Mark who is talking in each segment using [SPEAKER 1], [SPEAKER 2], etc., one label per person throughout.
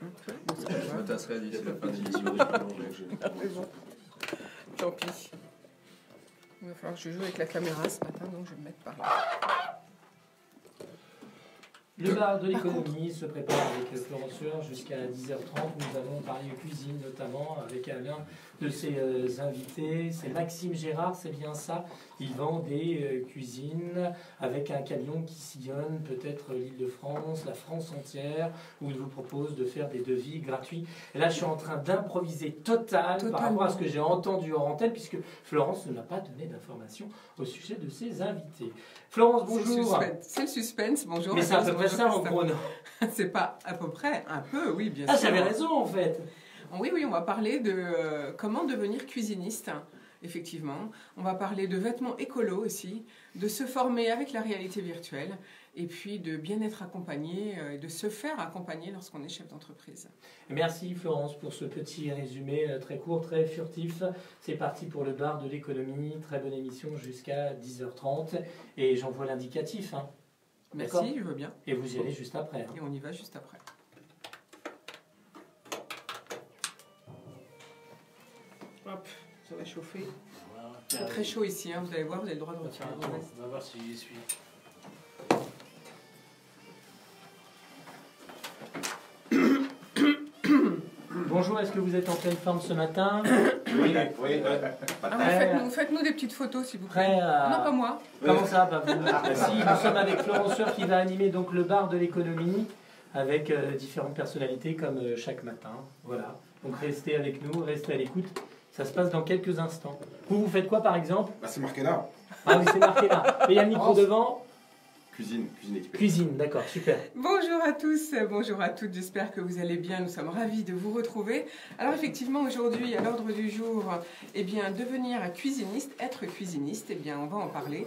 [SPEAKER 1] Je me tasserai d'ici la fin de l'émission.
[SPEAKER 2] Bon. Tant pis. Il va falloir que je joue avec la caméra ce matin, donc je vais me mettre par là.
[SPEAKER 3] Le bar de l'économie se prépare avec Florence Sueur jusqu'à 10h30. Nous allons parler cuisine notamment avec l'un de ses invités. C'est Maxime Gérard, c'est bien ça. Il vend des cuisines avec un camion qui sillonne peut-être l'Île-de-France, la France entière, où il vous propose de faire des devis gratuits. Et là, je suis en train d'improviser totalement par rapport à ce que j'ai entendu en antenne, puisque Florence ne m'a pas donné d'informations au sujet de ses invités. Florence, bonjour.
[SPEAKER 2] C'est le suspense, bonjour.
[SPEAKER 3] Mais c'est à peu près ça en gros, non?
[SPEAKER 2] C'est pas à peu près, un peu, oui, bien
[SPEAKER 3] sûr.
[SPEAKER 2] sûr.
[SPEAKER 3] Ah, j'avais raison en fait.
[SPEAKER 2] Oui, on va parler de comment devenir cuisiniste, effectivement. On va parler de vêtements écolos aussi, de se former avec la réalité virtuelle, et puis de bien être accompagné, de se faire accompagner lorsqu'on est chef d'entreprise.
[SPEAKER 3] Merci Florence pour ce petit résumé très court, très furtif. C'est parti pour le bar de l'économie. Très bonne émission jusqu'à 10h30. Et j'envoie l'indicatif. Hein.
[SPEAKER 2] Merci, je veux bien.
[SPEAKER 3] Et vous y allez juste après. Hein.
[SPEAKER 2] Et on y va juste après. Hop, ça va chauffer. C'est très chaud ici, hein. Vous allez voir, vous avez le droit de retirer.
[SPEAKER 3] On va voir si j'y suis. Bonjour, est-ce que vous êtes en pleine forme ce matin?
[SPEAKER 1] Oui.
[SPEAKER 2] Faites-nous des petites photos, s'il vous plaît. Non, pas moi.
[SPEAKER 3] Comment ça vous... Si, nous sommes avec Florence Sueur qui va animer donc le bar de l'économie avec différentes personnalités comme chaque matin. Voilà. Donc restez avec nous, restez à l'écoute. Ça se passe dans quelques instants. Vous faites quoi par exemple?
[SPEAKER 1] C'est marqué là.
[SPEAKER 3] Ah oui, c'est marqué là. Et il y a le micro devant.
[SPEAKER 1] Cuisine équipée.
[SPEAKER 3] Cuisine, d'accord, super.
[SPEAKER 2] Bonjour à tous, bonjour à toutes, j'espère que vous allez bien, nous sommes ravis de vous retrouver. Alors effectivement, aujourd'hui, à l'ordre du jour, devenir cuisiniste, être cuisiniste, on va en parler.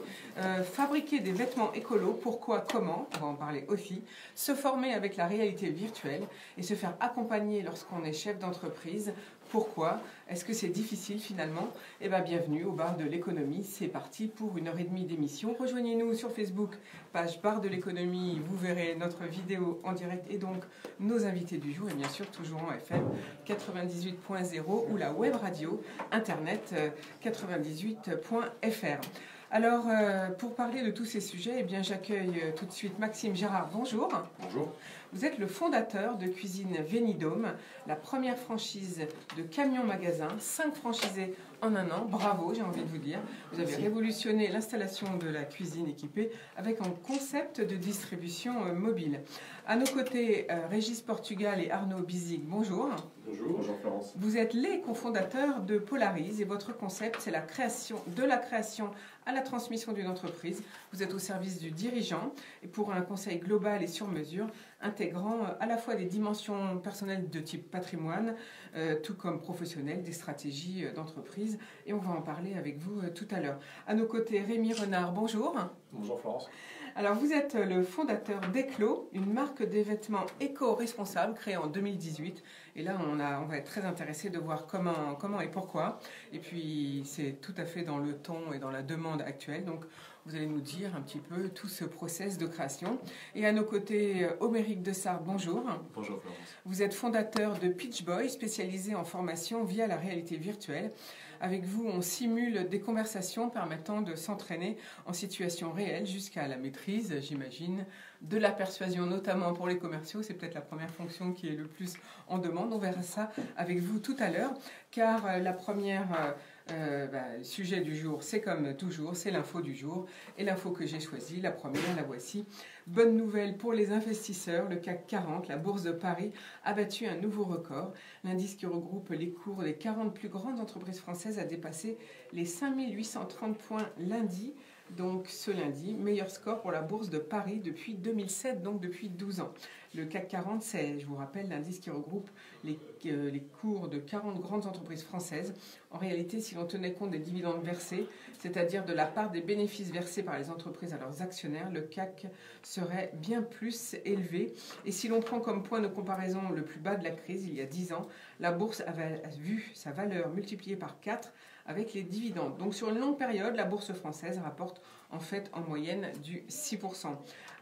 [SPEAKER 2] Fabriquer des vêtements écolos, pourquoi, comment, on va en parler aussi. Se former avec la réalité virtuelle et se faire accompagner lorsqu'on est chef d'entreprise. Pourquoi? Est-ce que c'est difficile finalement? Bienvenue au bar de l'économie, c'est parti pour 1h30 d'émission. Rejoignez-nous sur Facebook, page bar de l'économie, vous verrez notre vidéo en direct et donc nos invités du jour et bien sûr toujours en FM 98.0 ou la web radio internet 98.fr. Alors, pour parler de tous ces sujets, j'accueille tout de suite Maxime Gérard. Bonjour.
[SPEAKER 1] Bonjour.
[SPEAKER 2] Vous êtes le fondateur de Cuisine Vénidôme, la première franchise de camion magasin, 5 franchisés en un an. Bravo, j'ai envie de vous dire. Vous avez révolutionné l'installation de la cuisine équipée avec un concept de distribution mobile. À nos côtés, Régis Portugal et Arnaud Bizig. Bonjour.
[SPEAKER 1] Bonjour. Bonjour Florence.
[SPEAKER 2] Vous êtes les cofondateurs de Polarise et votre concept, c'est la création à la transmission d'une entreprise. Vous êtes au service du dirigeant et pour un conseil global et sur mesure, intégrant à la fois des dimensions personnelles de type patrimoine, tout comme professionnelles, des stratégies d'entreprise. Et on va en parler avec vous tout à l'heure. À nos côtés, Rémi Renard, bonjour.
[SPEAKER 1] Bonjour Florence.
[SPEAKER 2] Alors, vous êtes le fondateur d'Eclos, une marque des vêtements éco-responsables créée en 2018. Et là, on va être très intéressé de voir comment et pourquoi. Et puis, c'est tout à fait dans le ton et dans la demande actuelle. Donc, vous allez nous dire un petit peu tout ce process de création. Et à nos côtés, Oméric Dessart, bonjour.
[SPEAKER 1] Bonjour Florence.
[SPEAKER 2] Vous êtes fondateur de Pitch Boy, spécialisé en formation via la réalité virtuelle. Avec vous, on simule des conversations permettant de s'entraîner en situation réelle jusqu'à la maîtrise, j'imagine, de la persuasion, notamment pour les commerciaux. C'est peut-être la première fonction qui est le plus en demande. On verra ça avec vous tout à l'heure, car la première... le sujet du jour, c'est comme toujours, c'est l'info du jour. Et l'info que j'ai choisie, la première, la voici. Bonne nouvelle pour les investisseurs, le CAC 40, la bourse de Paris, a battu un nouveau record. L'indice qui regroupe les cours des 40 plus grandes entreprises françaises a dépassé les 5830 points lundi. Donc ce lundi, meilleur score pour la bourse de Paris depuis 2007, donc depuis 12 ans. Le CAC 40, c'est, je vous rappelle, l'indice qui regroupe les cours de 40 grandes entreprises françaises. En réalité, si l'on tenait compte des dividendes versés, c'est-à-dire de la part des bénéfices versés par les entreprises à leurs actionnaires, le CAC serait bien plus élevé. Et si l'on prend comme point de comparaison le plus bas de la crise, il y a 10 ans, la bourse avait vu sa valeur multipliée par 4 avec les dividendes. Donc sur une longue période, la bourse française rapporte en fait en moyenne du 6%.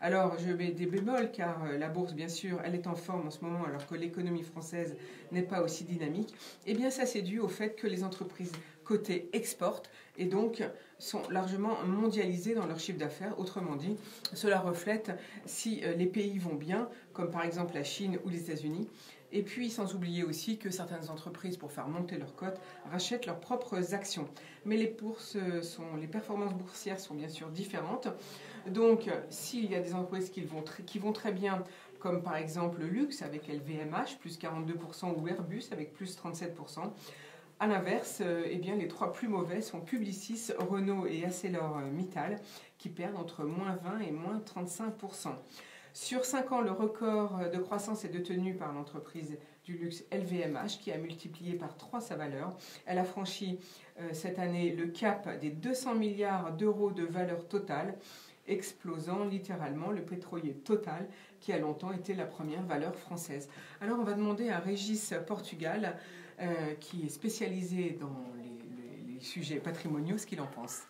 [SPEAKER 2] Alors, je mets des bémols car la bourse, bien sûr, elle est en forme en ce moment alors que l'économie française n'est pas aussi dynamique. Eh bien, ça, c'est dû au fait que les entreprises cotées exportent et donc sont largement mondialisées dans leur chiffre d'affaires. Autrement dit, cela reflète si les pays vont bien, comme par exemple la Chine ou les États-Unis. Et puis, sans oublier aussi que certaines entreprises, pour faire monter leurs cotes, rachètent leurs propres actions. Mais les performances boursières sont bien sûr différentes. Donc, s'il y a des entreprises qui vont très bien, comme par exemple le luxe avec LVMH, plus 42%, ou Airbus avec plus 37%, à l'inverse, eh bien, les trois plus mauvais sont Publicis, Renault et ArcelorMittal, qui perdent entre moins 20 et moins 35%. Sur 5 ans, le record de croissance est détenu par l'entreprise du luxe LVMH, qui a multiplié par 3 sa valeur. Elle a franchi cette année le cap des 200 milliards d'euros de valeur totale, explosant littéralement le pétrolier Total, qui a longtemps été la première valeur française. Alors on va demander à Régis Portugal, qui est spécialisé dans les sujets patrimoniaux, ce qu'il en pense.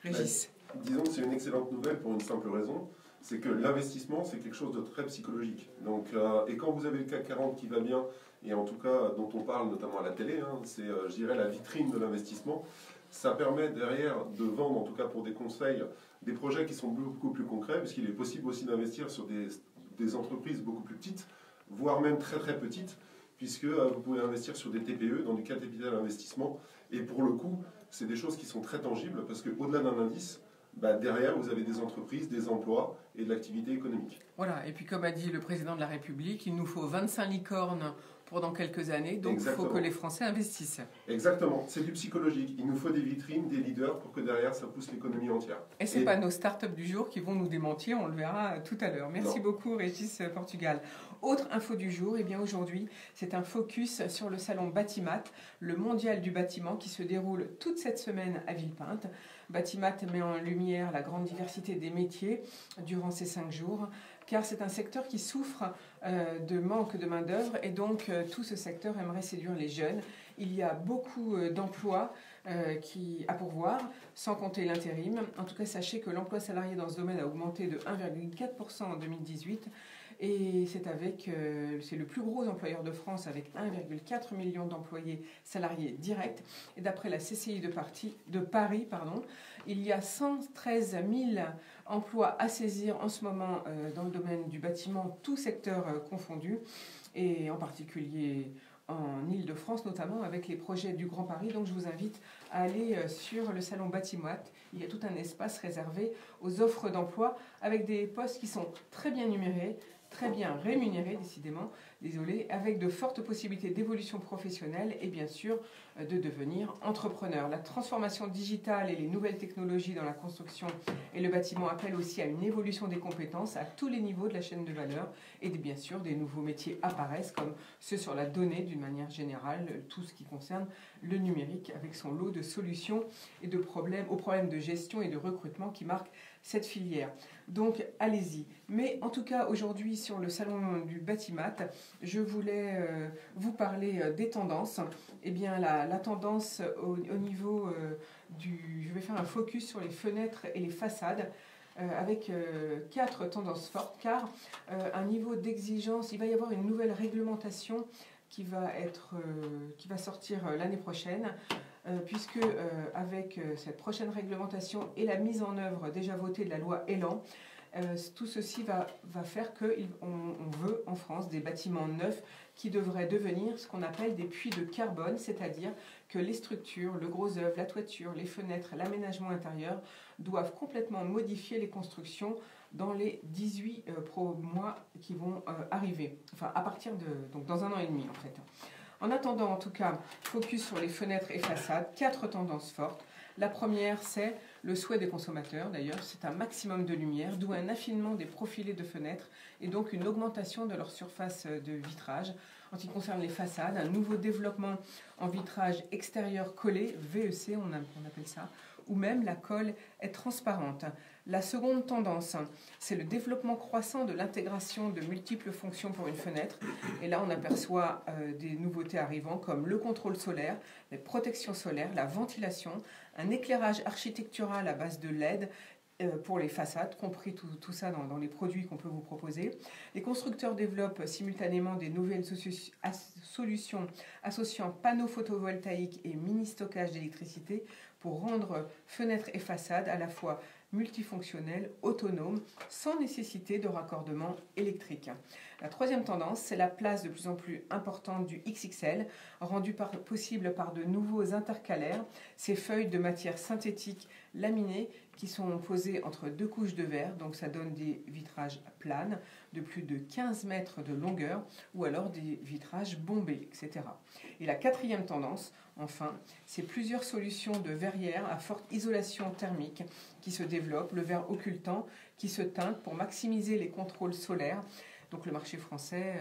[SPEAKER 2] Régis.
[SPEAKER 4] Disons que c'est une excellente nouvelle pour une simple raison, c'est que l'investissement, c'est quelque chose de très psychologique. Donc, et quand vous avez le CAC 40 qui va bien, et en tout cas dont on parle notamment à la télé, c'est, je dirais, la vitrine de l'investissement, ça permet derrière de vendre, en tout cas pour des conseils, des projets qui sont beaucoup plus concrets, puisqu'il est possible aussi d'investir sur des entreprises beaucoup plus petites, voire même très très petites, puisque vous pouvez investir sur des TPE, dans du capital investissement, et pour le coup, c'est des choses qui sont très tangibles, parce qu'au-delà d'un indice, derrière, vous avez des entreprises, des emplois et de l'activité économique.
[SPEAKER 2] Voilà, et puis comme a dit le président de la République, il nous faut 25 licornes pour dans quelques années, donc
[SPEAKER 4] Exactement.
[SPEAKER 2] il faut que les Français investissent.
[SPEAKER 4] Exactement, c'est du psychologique. Il nous faut des vitrines, des leaders pour que derrière, ça pousse l'économie entière.
[SPEAKER 2] Et ce n'est pas nos startups du jour qui vont nous démentir, on le verra tout à l'heure. Merci beaucoup Régis Portugal. Autre info du jour, eh bien aujourd'hui, c'est un focus sur le salon Batimat, le mondial du bâtiment qui se déroule toute cette semaine à Villepinte. Batimat met en lumière la grande diversité des métiers durant ces 5 jours, car c'est un secteur qui souffre de manque de main-d'œuvre et donc tout ce secteur aimerait séduire les jeunes. Il y a beaucoup d'emplois à pourvoir, sans compter l'intérim. En tout cas, sachez que l'emploi salarié dans ce domaine a augmenté de 1,4% en 2018. Et c'est le plus gros employeur de France avec 1,4 million d'employés salariés directs. Et d'après la CCI de Paris, il y a 113 000 emplois à saisir en ce moment dans le domaine du bâtiment, tout secteur confondu, et en particulier en Île-de-France, notamment avec les projets du Grand Paris. Donc je vous invite à aller sur le salon Batimat. Il y a tout un espace réservé aux offres d'emploi avec des postes qui sont très bien numérés, très bien rémunérés, décidément, avec de fortes possibilités d'évolution professionnelle et bien sûr de devenir entrepreneur. La transformation digitale et les nouvelles technologies dans la construction et le bâtiment appellent aussi à une évolution des compétences à tous les niveaux de la chaîne de valeur et bien sûr des nouveaux métiers apparaissent comme ceux sur la donnée d'une manière générale, tout ce qui concerne le numérique avec son lot de solutions et aux problèmes de gestion et de recrutement qui marquent cette filière. Donc allez-y. Mais en tout cas aujourd'hui sur le salon du Batimat, je voulais vous parler des tendances. Eh bien la tendance au niveau je vais faire un focus sur les fenêtres et les façades avec 4 tendances fortes car un niveau d'exigence, il va y avoir une nouvelle réglementation qui va sortir l'année prochaine. Puisque avec cette prochaine réglementation et la mise en œuvre déjà votée de la loi Elan, tout ceci va faire qu'on veut en France des bâtiments neufs qui devraient devenir ce qu'on appelle des puits de carbone, c'est-à-dire que les structures, le gros œuvre, la toiture, les fenêtres, l'aménagement intérieur doivent complètement modifier les constructions dans les 18 mois qui vont arriver, enfin à partir donc dans 1 an et demi en fait. En attendant, en tout cas, focus sur les fenêtres et façades, 4 tendances fortes. La première, c'est le souhait des consommateurs, d'ailleurs, c'est un maximum de lumière, d'où un affinement des profilés de fenêtres et donc une augmentation de leur surface de vitrage. En ce qui concerne les façades, un nouveau développement en vitrage extérieur collé, VEC on appelle ça, où même la colle est transparente. La seconde tendance, c'est le développement croissant de l'intégration de multiples fonctions pour une fenêtre. Et là, on aperçoit des nouveautés arrivant comme le contrôle solaire, les protections solaires, la ventilation, un éclairage architectural à base de LED, pour les façades, compris tout ça dans les produits qu'on peut vous proposer. Les constructeurs développent simultanément des nouvelles solutions associant panneaux photovoltaïques et mini-stockage d'électricité pour rendre fenêtres et façades à la fois multifonctionnelles, autonomes, sans nécessité de raccordement électrique. La troisième tendance, c'est la place de plus en plus importante du XXL, rendue possible par de nouveaux intercalaires, ces feuilles de matière synthétique laminées qui sont posées entre deux couches de verre, donc ça donne des vitrages planes de plus de 15 mètres de longueur, ou alors des vitrages bombés, etc. Et la quatrième tendance, enfin, c'est plusieurs solutions de verrières à forte isolation thermique qui se développent, le verre occultant qui se teinte pour maximiser les contrôles solaires. Donc le marché français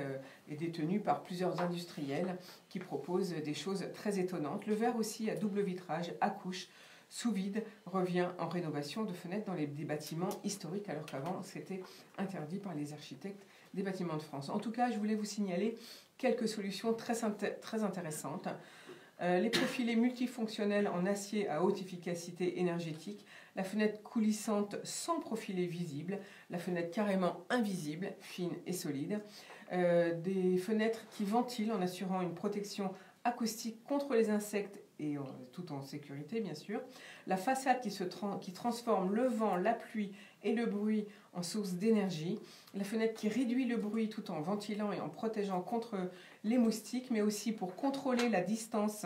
[SPEAKER 2] est détenu par plusieurs industriels qui proposent des choses très étonnantes. Le verre aussi à double vitrage, à couche, sous vide, revient en rénovation de fenêtres dans des bâtiments historiques, alors qu'avant c'était interdit par les architectes des bâtiments de France. En tout cas, je voulais vous signaler quelques solutions très intéressantes. Les profilés multifonctionnels en acier à haute efficacité énergétique, la fenêtre coulissante sans profilet visible, la fenêtre carrément invisible, fine et solide, des fenêtres qui ventilent en assurant une protection acoustique contre les insectes et tout en sécurité bien sûr, la façade qui transforme le vent, la pluie et le bruit en source d'énergie, la fenêtre qui réduit le bruit tout en ventilant et en protégeant contre les moustiques, mais aussi pour contrôler la distance,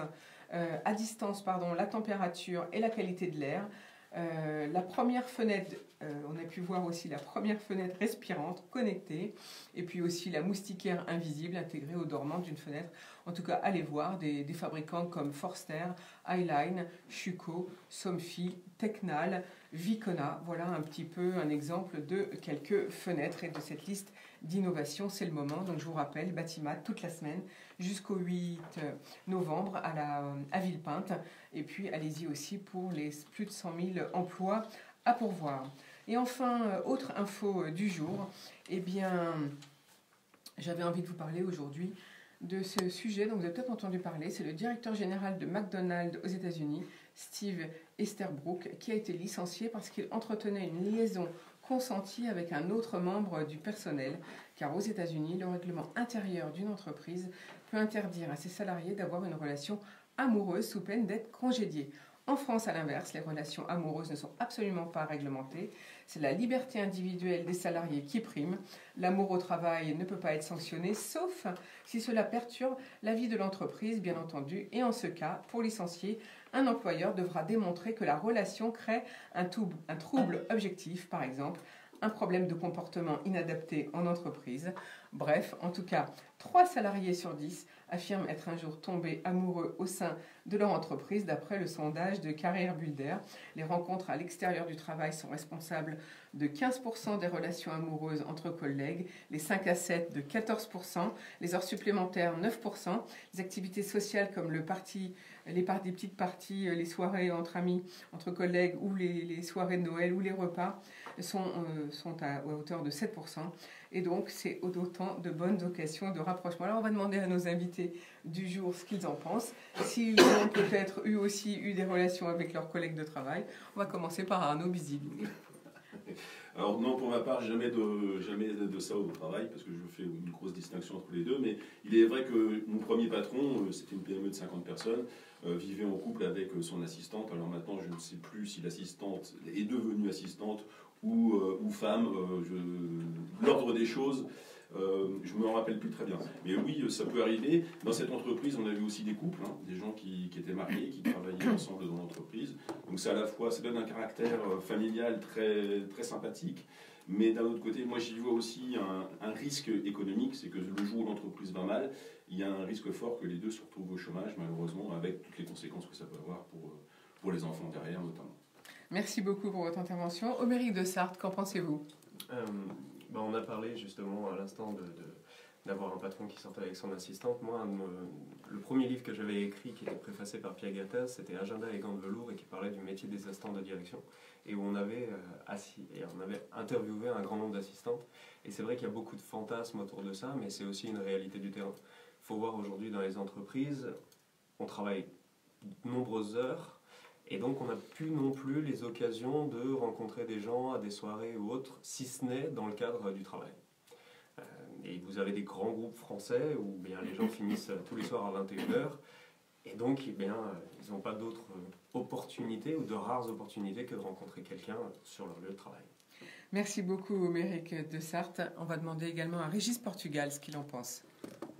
[SPEAKER 2] la température et la qualité de l'air. La première fenêtre, on a pu voir aussi la première fenêtre respirante connectée, et puis aussi la moustiquaire invisible intégrée au dormant d'une fenêtre. En tout cas, allez voir des fabricants comme Forster, Highline, Schuco, Somfy, Tecnal, Vicona. Voilà un petit peu un exemple de quelques fenêtres et de cette liste d'innovation. C'est le moment, donc je vous rappelle, Batimat toute la semaine jusqu'au 8 novembre à Villepinte. Et puis allez-y aussi pour les plus de 100 000 emplois à pourvoir. Et enfin, autre info du jour, eh bien, j'avais envie de vous parler aujourd'hui de ce sujet dont vous avez peut-être entendu parler. C'est le directeur général de McDonald's aux États-Unis, Steve Easterbrook, qui a été licencié parce qu'il entretenait une liaison consentie avec un autre membre du personnel, car aux États-Unis, le règlement intérieur d'une entreprise peut interdire à ses salariés d'avoir une relation amoureuse sous peine d'être congédiés. En France, à l'inverse, les relations amoureuses ne sont absolument pas réglementées. C'est la liberté individuelle des salariés qui prime. L'amour au travail ne peut pas être sanctionné, sauf si cela perturbe la vie de l'entreprise, bien entendu. Et en ce cas, pour licencier, un employeur devra démontrer que la relation crée un trouble objectif, par exemple, un problème de comportement inadapté en entreprise. Bref, en tout cas, 3 salariés sur 10 affirment être un jour tombés amoureux au sein de leur entreprise, d'après le sondage de Career Builder. Les rencontres à l'extérieur du travail sont responsables de 15% des relations amoureuses entre collègues, les 5 à 7 de 14%, les heures supplémentaires 9%, les activités sociales comme des petites parties, les soirées entre amis, entre collègues ou les soirées de Noël ou les repas sont à hauteur de 7%. Et donc, c'est autant de bonnes occasions de rapprochement. Alors, on va demander à nos invités du jour ce qu'ils en pensent. S'ils ont peut-être aussi eu des relations avec leurs collègues de travail. On va commencer par Arnaud Bizil.
[SPEAKER 5] Alors non, pour ma part, jamais de ça au travail, parce que je fais une grosse distinction entre les deux, mais il est vrai que mon premier patron, c'était une PME de 50 personnes, vivait en couple avec son assistante. Alors maintenant, je ne sais plus si l'assistante est devenue assistante ou femme, l'ordre des choses, je ne me rappelle plus très bien. Mais oui, ça peut arriver. Dans cette entreprise, on a vu aussi des couples, des gens qui étaient mariés, qui travaillaient ensemble dans l'entreprise. Donc c'est à la fois, ça donne un caractère familial très, très sympathique. Mais d'un autre côté, moi j'y vois aussi un risque économique, c'est que le jour où l'entreprise va mal, il y a un risque fort que les deux se retrouvent au chômage, malheureusement, avec toutes les conséquences que ça peut avoir pour les enfants derrière, notamment.
[SPEAKER 2] Merci beaucoup pour votre intervention. Auméric de Sarthe, qu'en pensez-vous ?
[SPEAKER 1] On a parlé justement à l'instant d'avoir un patron qui sortait avec son assistante. Moi, le premier livre que j'avais écrit, qui était préfacé par Pierre Gattaz, c'était Agenda et gants de velours, et qui parlait du métier des assistants de direction, et où on avait interviewé un grand nombre d'assistantes. Et c'est vrai qu'il y a beaucoup de fantasmes autour de ça, mais c'est aussi une réalité du terrain. Il faut voir aujourd'hui dans les entreprises, on travaille de nombreuses heures, Et donc on n'a plus non plus les occasions de rencontrer des gens à des soirées ou autres, si ce n'est dans le cadre du travail. Et vous avez des grands groupes français où bien, les gens finissent tous les soirs à 21h, et donc eh bien, ils n'ont pas d'autres opportunités ou de rares opportunités que de rencontrer quelqu'un sur leur lieu de travail.
[SPEAKER 2] Merci beaucoup, Méric de Sarthe. On va demander également à Régis Portugal ce qu'il en pense.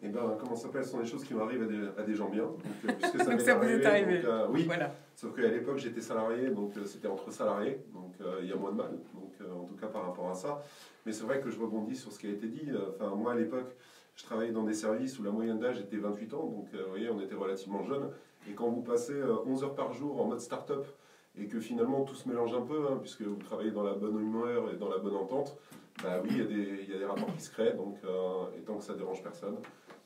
[SPEAKER 4] Eh ben, comment ça s'appelle, ce sont des choses qui m'arrivent à des gens bien. Donc, puisque ça,
[SPEAKER 2] Donc ça vous est arrivé.
[SPEAKER 4] Donc, oui,
[SPEAKER 2] Voilà.
[SPEAKER 4] sauf qu'à l'époque, j'étais salarié, donc c'était entre salariés, donc il y a moins de mal, donc, en tout cas par rapport à ça. Mais c'est vrai que je rebondis sur ce qui a été dit. Enfin, moi, à l'époque, je travaillais dans des services où la moyenne d'âge était 28 ans, donc vous voyez, on était relativement jeunes. Et quand vous passez 11 heures par jour en mode start-up, et que finalement tout se mélange un peu, hein, puisque vous travaillez dans la bonne humeur et dans la bonne entente, bah oui, il y a des rapports qui se créent, donc, et tant que ça dérange personne,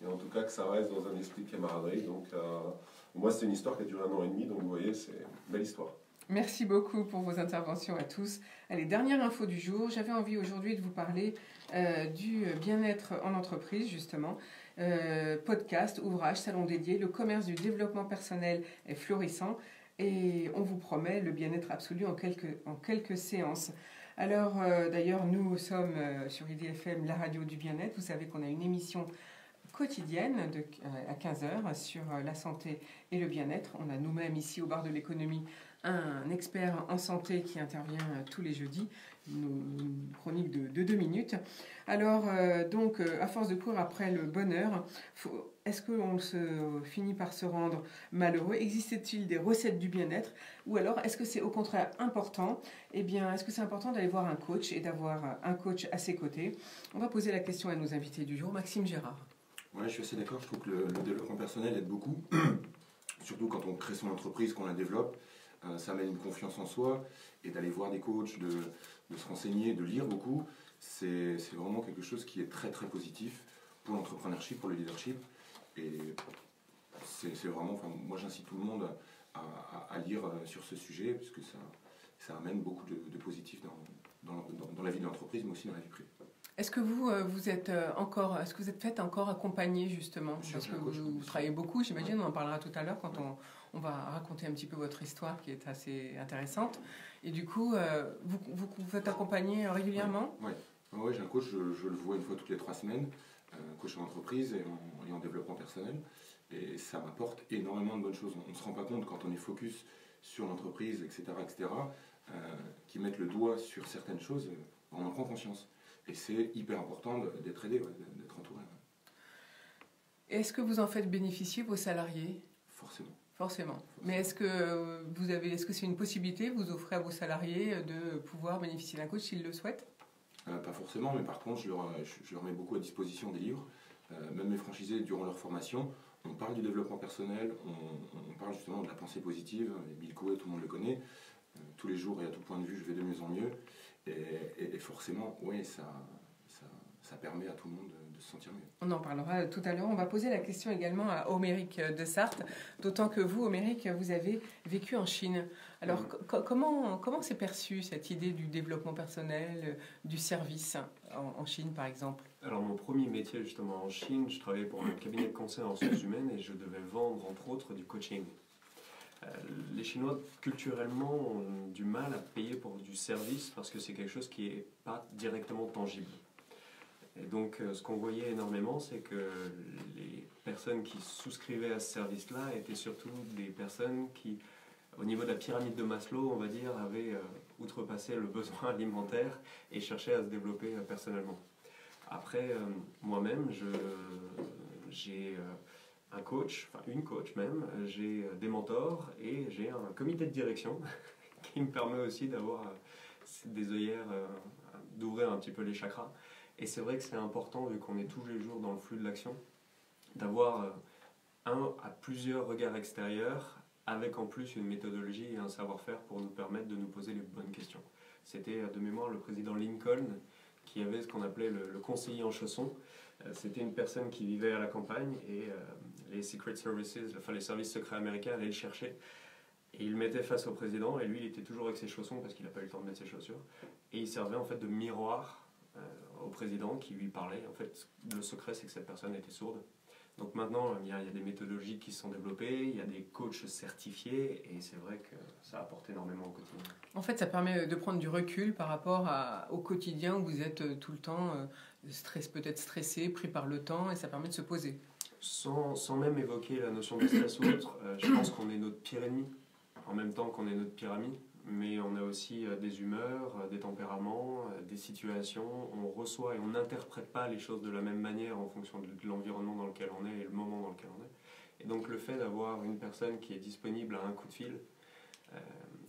[SPEAKER 4] et en tout cas que ça reste dans un esprit de camaraderie. Donc moi, c'est une histoire qui a duré 1 an et demi, donc vous voyez, c'est une belle histoire.
[SPEAKER 2] Merci beaucoup pour vos interventions à tous. Allez, dernière info du jour. J'avais envie aujourd'hui de vous parler du bien-être en entreprise, justement. Podcast, ouvrage, salon dédié, le commerce du développement personnel est florissant. Et on vous promet le bien-être absolu en quelques séances. Alors, d'ailleurs, nous sommes sur IDFM, la radio du bien-être. Vous savez qu'on a une émission quotidienne à 15h sur la santé et le bien-être. On a nous-mêmes ici au bar de l'économie un expert en santé qui intervient tous les jeudis, une chronique de 2 minutes. Alors, donc, à force de courir après le bonheur, est-ce qu'on finit par se rendre malheureux? Existe-t-il des recettes du bien-être? Ou alors, est-ce que c'est au contraire important? Eh bien, est-ce que c'est important d'aller voir un coach et d'avoir un coach à ses côtés? On va poser la question à nos invités du jour. Maxime Gérard.
[SPEAKER 6] Oui, je suis assez d'accord. Je trouve que le développement personnel aide beaucoup. Surtout quand on crée son entreprise, qu'on la développe. Ça amène une confiance en soi. Et d'aller voir des coachs, de se renseigner, de lire beaucoup, c'est vraiment quelque chose qui est très très positif pour l'entrepreneurship, pour le leadership. Et c'est vraiment, enfin, moi j'incite tout le monde à lire sur ce sujet, puisque ça amène beaucoup de positif dans la vie de l'entreprise, mais aussi dans la vie privée.
[SPEAKER 2] Est-ce que vous êtes fait encore accompagner justement? Parce que vous travaillez beaucoup, j'imagine, on en parlera tout à l'heure quand on va raconter un petit peu votre histoire qui est assez intéressante. Et du coup, vous faites accompagner régulièrement?
[SPEAKER 6] Oui, j'ai un coach, je le vois une fois toutes les 3 semaines, coach en entreprise et en développement personnel. Et ça m'apporte énormément de bonnes choses. On ne se rend pas compte quand on est focus sur l'entreprise, etc., qui mettent le doigt sur certaines choses, on en prend conscience. Et c'est hyper important d'être aidé, d'être entouré.
[SPEAKER 2] Est-ce que vous en faites bénéficier vos salariés? Forcément. Mais est-ce que c'est une possibilité, vous offrez à vos salariés de pouvoir bénéficier d'un coach s'ils le souhaitent?
[SPEAKER 6] Pas forcément, mais par contre, je leur mets beaucoup à disposition des livres. Même mes franchisés, durant leur formation, on parle du développement personnel, on parle justement de la pensée positive. Bill Coué, tout le monde le connaît. Tous les jours et à tout point de vue, je vais de mieux en mieux. Et forcément, oui, ça permet à tout le monde de se sentir mieux.
[SPEAKER 2] On en parlera tout à l'heure. On va poser la question également à Oméric de Sarthe, d'autant que vous, Oméric, vous avez vécu en Chine. Alors, comment s'est perçue cette idée du développement personnel, du service en Chine, par exemple?
[SPEAKER 1] Alors, mon premier métier, justement, en Chine, je travaillais pour un cabinet de conseil en ressources humaines et je devais vendre, entre autres, du coaching. Les Chinois, culturellement, ont du mal à payer pour du service parce que c'est quelque chose qui n'est pas directement tangible. Et donc, ce qu'on voyait énormément, c'est que les personnes qui souscrivaient à ce service-là étaient surtout des personnes qui, au niveau de la pyramide de Maslow, on va dire, avaient outrepassé le besoin alimentaire et cherchaient à se développer personnellement. Après, moi-même, j'ai un coach, enfin une coach même, j'ai des mentors et j'ai un comité de direction qui me permet aussi d'avoir des œillères, d'ouvrir un petit peu les chakras. Et c'est vrai que c'est important, vu qu'on est tous les jours dans le flux de l'action, d'avoir un à plusieurs regards extérieurs, avec en plus une méthodologie et un savoir-faire pour nous permettre de nous poser les bonnes questions. C'était de mémoire le président Lincoln qui avait ce qu'on appelait le conseiller en chaussons. C'était une personne qui vivait à la campagne et les Secret Services, enfin les services secrets américains allaient le chercher. Et il le mettait face au président et lui il était toujours avec ses chaussons parce qu'il n'a pas eu le temps de mettre ses chaussures. Et il servait en fait de miroir au président qui lui parlait. En fait, le secret, c'est que cette personne était sourde. Donc maintenant, il y a des méthodologies qui se sont développées, il y a des coachs certifiés, et c'est vrai que ça apporte énormément au quotidien.
[SPEAKER 2] En fait, ça permet de prendre du recul par rapport au quotidien où vous êtes tout le temps peut-être stressé, pris par le temps, et ça permet de se poser.
[SPEAKER 1] Sans même évoquer la notion de stress ou autre, je pense qu'on est notre pire ennemi, en même temps qu'on est notre pire ami. Mais on a aussi des humeurs, des tempéraments, des situations. On reçoit et on n'interprète pas les choses de la même manière en fonction de l'environnement dans lequel on est et le moment dans lequel on est. Et donc le fait d'avoir une personne qui est disponible à un coup de fil,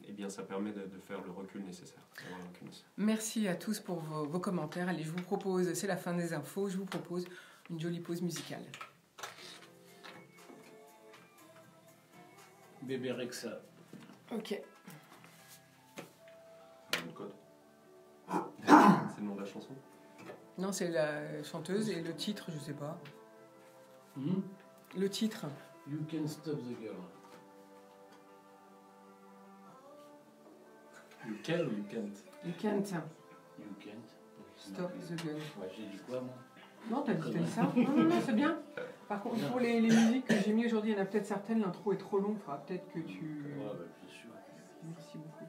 [SPEAKER 1] eh bien ça permet de faire le recul nécessaire.
[SPEAKER 2] Merci à tous pour vos commentaires. Allez, je vous propose, c'est la fin des infos, je vous propose une jolie pause musicale.
[SPEAKER 7] Bébé Rexa.
[SPEAKER 2] Ok.
[SPEAKER 1] C'est le nom de la chanson?
[SPEAKER 2] Non, c'est la chanteuse et le titre, je sais pas. Le titre.
[SPEAKER 7] You Can Stop the Girl. You can ou you can't?
[SPEAKER 2] You can't
[SPEAKER 7] You can't.
[SPEAKER 2] stop the girl.
[SPEAKER 7] Ouais, j'ai dit quoi, moi?
[SPEAKER 2] Non, t'as dit ça. Non, c'est bien. Par contre, pour les musiques que j'ai mis aujourd'hui, il y en a peut-être certaines, l'intro est trop longue, il faudra peut-être que tu...
[SPEAKER 7] Ouais, bah, bien sûr.
[SPEAKER 2] Merci beaucoup.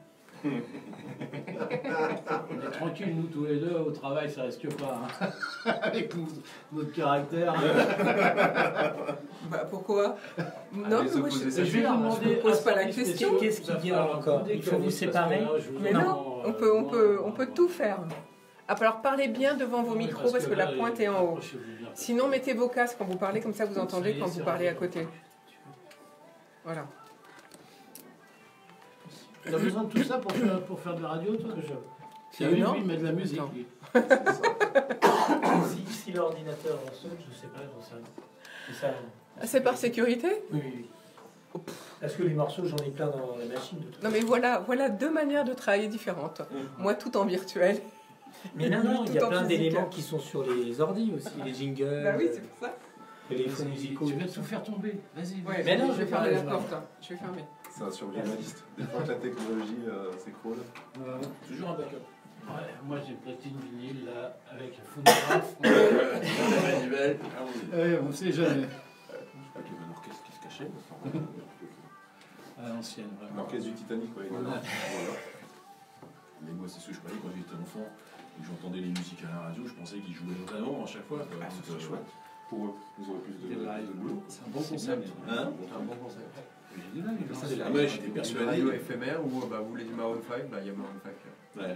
[SPEAKER 7] On est tranquille, nous tous les deux, au travail, ça risque pas. Hein. Avec notre caractère.
[SPEAKER 2] Bah, pourquoi? Non, mais moi,
[SPEAKER 7] je vais vous demander,
[SPEAKER 2] pose pas la question.
[SPEAKER 3] Qu'est-ce qu'il dit encore? Il faut vous séparer?
[SPEAKER 2] Mais non, on peut tout faire. Alors parlez bien devant vos micros parce que la pointe est en haut. Sinon, mettez vos casques quand vous parlez, comme ça vous entendez quand vous parlez à côté. Voilà.
[SPEAKER 7] Tu as besoin de tout ça pour faire de la radio, toi? Oui, mais de la musique.
[SPEAKER 2] Non.
[SPEAKER 3] Si l'ordinateur en saute, je sais pas, j'en sais rien.
[SPEAKER 2] C'est par sécurité?
[SPEAKER 3] Oui. Parce que les morceaux, j'en ai plein dans la machine.
[SPEAKER 2] Non mais voilà deux manières de travailler différentes. Moi tout en virtuel.
[SPEAKER 3] Mais non, il y a plein d'éléments qui sont sur les ordis aussi, les jingles.
[SPEAKER 2] Bah oui, c'est pour ça.
[SPEAKER 3] Et les fonds musicaux.
[SPEAKER 7] Tu vas tout faire tomber. Vas-y.
[SPEAKER 2] Ouais,
[SPEAKER 3] mais non,
[SPEAKER 2] je vais fermer la porte. Je vais fermer.
[SPEAKER 4] C'est un survivaliste. Des fois que la technologie s'écroule.
[SPEAKER 5] Toujours un backup.
[SPEAKER 7] Ouais, moi j'ai prêté une vinyle là, avec un phonographe. On sait jamais.
[SPEAKER 6] Il y avait un orchestre qui se cachait.
[SPEAKER 7] À l'ancienne, vraiment.
[SPEAKER 4] L'orchestre du Titanic, quoi.
[SPEAKER 5] Voilà. Mais moi, c'est ce que je croyais quand j'étais enfant. Et que j'entendais les musiques à la radio, je pensais qu'ils jouaient vraiment à chaque fois. Quoi.
[SPEAKER 6] Ah, c'est chouette. Pour eux, ils auraient plus de boulot.
[SPEAKER 7] C'est un bon concept.
[SPEAKER 1] Hein? Un bon concept.
[SPEAKER 5] J'étais persuadé.
[SPEAKER 1] Une radio éphémère où vous voulez du Maroon 5, il y a Maroon 5.
[SPEAKER 5] Ouais.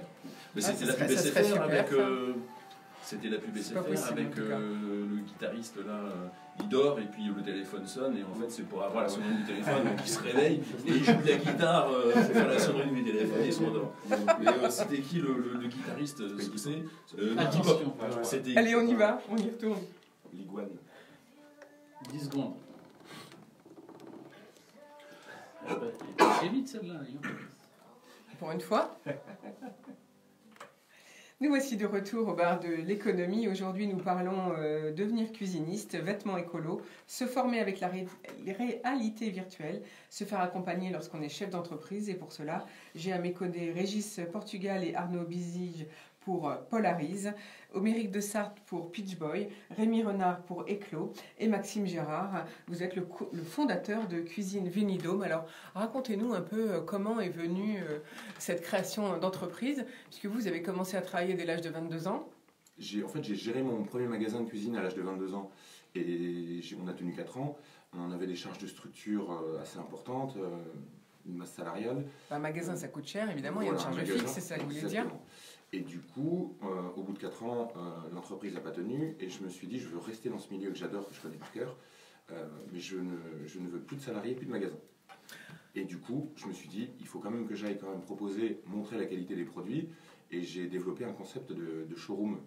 [SPEAKER 5] Mais
[SPEAKER 2] Ah,
[SPEAKER 5] c'était
[SPEAKER 2] ça
[SPEAKER 5] la pub
[SPEAKER 2] serait
[SPEAKER 5] SFR
[SPEAKER 2] super,
[SPEAKER 5] avec.
[SPEAKER 2] ça.
[SPEAKER 5] C'était la pub
[SPEAKER 2] C'est pas
[SPEAKER 5] SFR
[SPEAKER 2] possible,
[SPEAKER 5] avec
[SPEAKER 2] en tout cas.
[SPEAKER 5] le guitariste là, il dort et puis le téléphone sonne et en fait c'est pour avoir la sonnerie du téléphone donc il se réveille et il joue de la guitare pour faire la sonnerie du téléphone et il s'endort. Et c'était qui le guitariste ce que c'est
[SPEAKER 7] Attention.
[SPEAKER 5] C'était.
[SPEAKER 2] Allez, on y va, on y retourne.
[SPEAKER 6] L'iguane.
[SPEAKER 7] 10 secondes. C'est vite celle-là.
[SPEAKER 2] Pour une fois. Nous voici de retour au bar de l'économie. Aujourd'hui, nous parlons devenir cuisiniste, vêtements écolo, se former avec la réalité virtuelle, se faire accompagner lorsqu'on est chef d'entreprise. Et pour cela, j'ai à mes côtés Régis Portugal et Arnaud Bizige pour Polarise, Oméric de Sarthe pour Pitch Boy, Rémi Renard pour Éclos et Maxime Gérard. Vous êtes le fondateur de Cuisine Vénidôme. Alors, racontez-nous un peu comment est venue cette création d'entreprise, puisque vous avez commencé à travailler dès l'âge de 22 ans.
[SPEAKER 6] J'ai géré mon premier magasin de cuisine à l'âge de 22 ans et on a tenu 4 ans. On avait des charges de structure assez importantes, une masse salariale.
[SPEAKER 2] Un magasin, ça coûte cher, évidemment,
[SPEAKER 6] Voilà,
[SPEAKER 2] il y a une charge fixe, c'est ça que vous voulez dire.
[SPEAKER 6] Et du coup, au bout de 4 ans, l'entreprise n'a pas tenu et je me suis dit, je veux rester dans ce milieu que j'adore, que je connais par cœur, mais je ne veux plus de salariés, plus de magasins. Et du coup, je me suis dit, il faut quand même que j'aille proposer, montrer la qualité des produits. Et j'ai développé un concept de showroom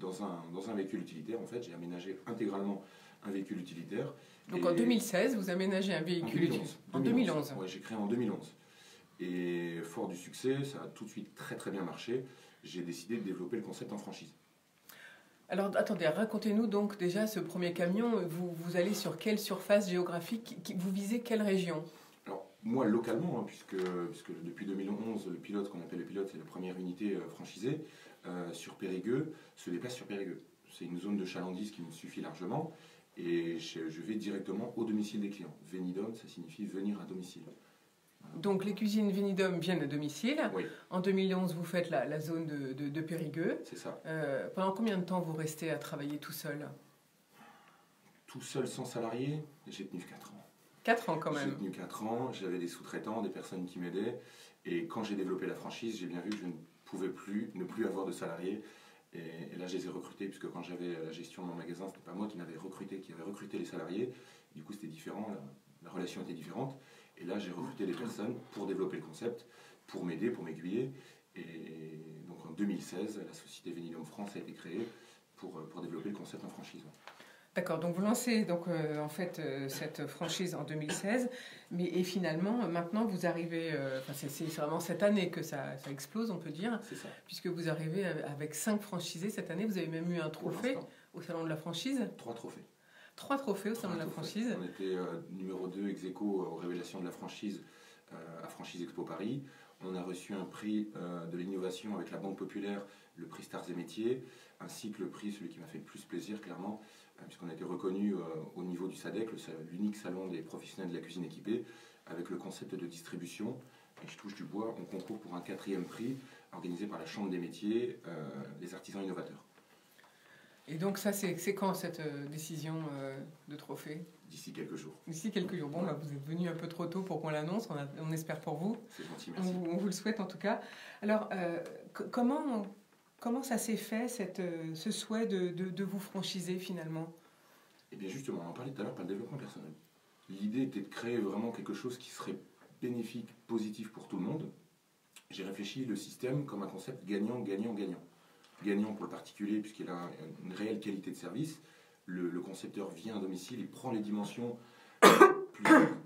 [SPEAKER 6] dans un véhicule utilitaire. En fait, j'ai aménagé intégralement un véhicule utilitaire.
[SPEAKER 2] Donc en 2016, vous aménagez un véhicule utilitaire. En 2011.
[SPEAKER 6] Oui, j'ai créé en 2011. Et fort du succès, ça a tout de suite très très bien marché. J'ai décidé de développer le concept en franchise.
[SPEAKER 2] Alors attendez, racontez-nous donc déjà ce premier camion. Vous allez sur quelle surface géographique? Vous visez quelle région?
[SPEAKER 6] Alors moi localement, puisque depuis 2011, le pilote, qu'on appelle le pilote, c'est la première unité franchisée, sur Périgueux, se déplace sur Périgueux. C'est une zone de chalandise qui me suffit largement. et je vais directement au domicile des clients. Venidom, ça signifie venir à domicile.
[SPEAKER 2] Donc les cuisines Venidom viennent à domicile.
[SPEAKER 6] Oui.
[SPEAKER 2] En 2011, vous faites la zone de Périgueux.
[SPEAKER 6] C'est ça.
[SPEAKER 2] Pendant combien de temps vous restez à travailler tout seul?
[SPEAKER 6] Tout seul, sans salarié, j'ai tenu 4 ans.
[SPEAKER 2] 4 ans quand même.
[SPEAKER 6] J'ai tenu 4 ans, j'avais des sous-traitants, des personnes qui m'aidaient. Et quand j'ai développé la franchise, j'ai bien vu que je ne pouvais plus ne plus avoir de salariés. Et là, je les ai recrutés, puisque quand j'avais la gestion de mon magasin, ce n'était pas moi qui avait recruté les salariés. Du coup, c'était différent, la relation était différente. Et là, j'ai recruté des personnes pour développer le concept, pour m'aider, pour m'aiguiller. Et donc en 2016, la société Venidom France a été créée pour développer le concept en franchise.
[SPEAKER 2] D'accord, donc vous lancez donc, en fait cette franchise en 2016, et finalement maintenant vous arrivez, c'est vraiment cette année que ça explose on peut dire,
[SPEAKER 6] C'est ça.
[SPEAKER 2] puisque vous arrivez avec 5 franchisés cette année, vous avez même eu un trophée au salon de la franchise.
[SPEAKER 6] 3 trophées.
[SPEAKER 2] 3 trophées au salon de la franchise.
[SPEAKER 6] On était numéro 2 ex aequo aux révélations de la franchise à Franchise Expo Paris. On a reçu un prix de l'innovation avec la Banque Populaire, le prix Stars et Métiers, ainsi que le prix, celui qui m'a fait le plus plaisir clairement, puisqu'on a été reconnu au niveau du SADEC, l'unique salon des professionnels de la cuisine équipée, avec le concept de distribution. Et je touche du bois, on concourt pour un 4e prix organisé par la Chambre des métiers, les artisans innovateurs.
[SPEAKER 2] Et donc ça, c'est quand cette décision de trophée?
[SPEAKER 6] D'ici quelques jours.
[SPEAKER 2] D'ici quelques jours. Bon, vous êtes venu un peu trop tôt pour qu'on l'annonce, on espère pour vous.
[SPEAKER 6] C'est gentil, merci.
[SPEAKER 2] On vous le souhaite en tout cas. Alors, comment ça s'est fait, ce souhait de vous franchiser finalement?
[SPEAKER 6] Eh bien justement, on en parlait tout à l'heure par le développement personnel. L'idée était de créer vraiment quelque chose qui serait bénéfique, positif pour tout le monde. J'ai réfléchi le système comme un concept gagnant, gagnant, gagnant. Gagnant pour le particulier puisqu'il a une réelle qualité de service. Le concepteur vient à domicile, il prend les dimensions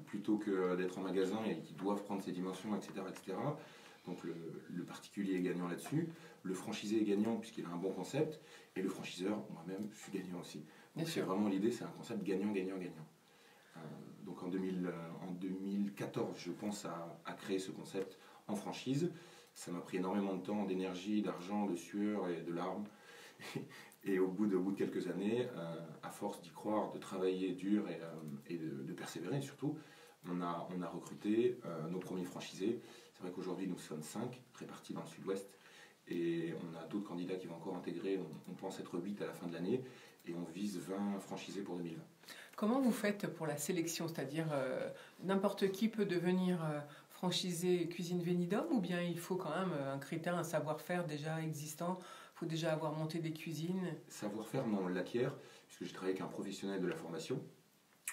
[SPEAKER 6] plutôt que d'être en magasin et qu'ils doivent prendre ces dimensions, etc. etc. Donc le particulier est gagnant là-dessus. Le franchisé est gagnant puisqu'il a un bon concept. Et le franchiseur, moi-même, je suis gagnant aussi. Donc c'est vraiment l'idée, c'est un concept gagnant, gagnant, gagnant. Donc en 2014, je pense à créer ce concept en franchise. Ça m'a pris énormément de temps, d'énergie, d'argent, de sueur et de larmes. Et au bout de quelques années, à force d'y croire, de travailler dur et de persévérer surtout, on a recruté nos premiers franchisés. C'est vrai qu'aujourd'hui, nous sommes 5, répartis dans le sud-ouest. Et on a d'autres candidats qui vont encore intégrer. On pense être 8 à la fin de l'année. Et on vise 20 franchisés pour 2020.
[SPEAKER 2] Comment vous faites pour la sélection? C'est-à-dire, n'importe qui peut devenir franchisé cuisine Venidom, ou bien il faut quand même un critère, un savoir-faire déjà existant? Il faut déjà avoir monté des cuisines?
[SPEAKER 6] Savoir-faire, non, on l'acquiert, puisque j'ai travaillé avec un professionnel de la formation.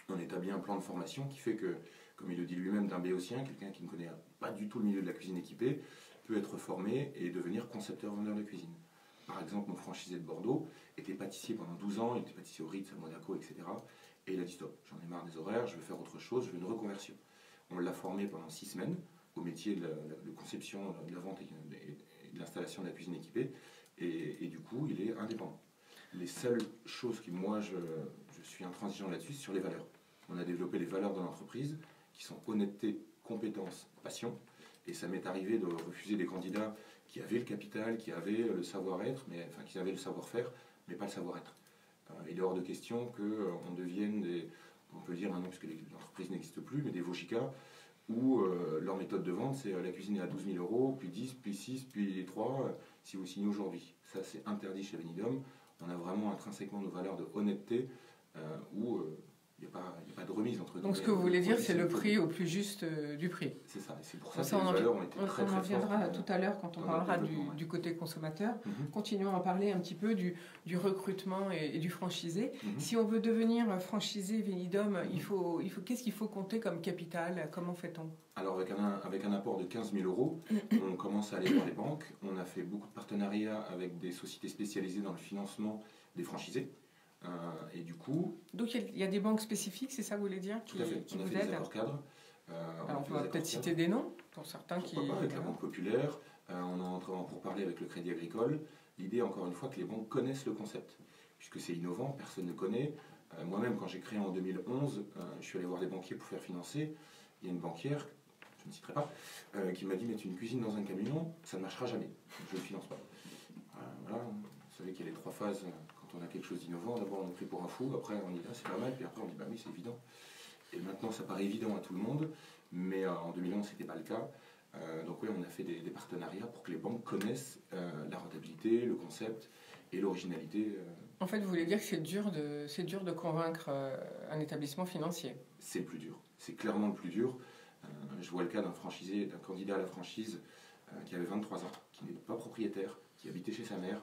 [SPEAKER 6] On établit un plan de formation qui fait que, comme il le dit lui-même, d'un béotien, quelqu'un qui ne connaît pas du tout le milieu de la cuisine équipée, peut être formé et devenir concepteur-vendeur de cuisine. Par exemple, mon franchisé de Bordeaux était pâtissier pendant 12 ans, il était pâtissier au Ritz, à Monaco, etc. Et il a dit stop, j'en ai marre des horaires, je veux faire autre chose, je veux une reconversion. On l'a formé pendant 6 semaines au métier de conception, de la vente et de l'installation de la cuisine équipée. Et du coup, il est indépendant. Les seules choses qui, moi, je suis intransigeant là-dessus, c'est sur les valeurs. On a développé les valeurs de l'entreprise qui sont honnêteté, compétence, passion. Et ça m'est arrivé de refuser des candidats qui avaient le capital, qui avaient le savoir-être, qui avaient le savoir-faire, mais pas le savoir-être. Il est hors de question qu'on devienne on peut le dire maintenant, puisque l'entreprise n'existe plus, mais des Vojika, où leur méthode de vente, c'est la cuisine est à 12 000 €, puis 10, puis 6, puis 3, si vous signez aujourd'hui. Ça, c'est interdit chez Venidom. On a vraiment intrinsèquement nos valeurs de honnêteté, où il n'y a pas de remise entre.
[SPEAKER 2] Donc ce que vous voulez dire, c'est le prix au plus juste du prix.
[SPEAKER 6] C'est ça, et c'est pour ça que les valeurs ont été très
[SPEAKER 2] on en reviendra tout à l'heure quand on parlera du côté consommateur. Continuons à parler un petit peu du recrutement et du franchisé. Si on veut devenir franchisé Venidom, qu'est-ce qu'il faut compter comme capital? Comment fait-on?
[SPEAKER 6] Alors avec un apport de 15 000 €, on commence à aller voir les banques. On a fait beaucoup de partenariats avec des sociétés spécialisées dans le financement des franchisés. Et du coup...
[SPEAKER 2] Donc il y a des banques spécifiques, c'est ça que vous voulez dire, qui
[SPEAKER 6] on a
[SPEAKER 2] vous
[SPEAKER 6] fait des
[SPEAKER 2] aident?
[SPEAKER 6] accords cadres.
[SPEAKER 2] Alors on peut peut-être citer des noms pour certains qui...
[SPEAKER 6] Pourquoi pas, avec la Banque Populaire, on est en train pour parler avec le Crédit Agricole. L'idée, encore une fois, que les banques connaissent le concept, puisque c'est innovant, personne ne connaît. Moi-même, quand j'ai créé en 2011, je suis allé voir des banquiers pour faire financer. Il y a une banquière, je ne citerai pas, qui m'a dit: mettre une cuisine dans un camion, ça ne marchera jamais, je ne le finance pas. Voilà, vous savez qu'il y a les 3 phases Quand on a quelque chose d'innovant, d'abord on est pris pour un fou, après on dit ah, c'est pas mal, puis après on dit bah oui c'est évident. Et maintenant ça paraît évident à tout le monde, mais en 2011 c'était pas le cas. Donc oui, on a fait des partenariats pour que les banques connaissent la rentabilité, le concept et l'originalité.
[SPEAKER 2] En fait, vous voulez dire que c'est dur de convaincre un établissement financier?
[SPEAKER 6] C'est le plus dur, c'est clairement le plus dur. Je vois le cas d'un franchisé, d'un candidat à la franchise qui avait 23 ans, qui n'est pas propriétaire, qui habitait chez sa mère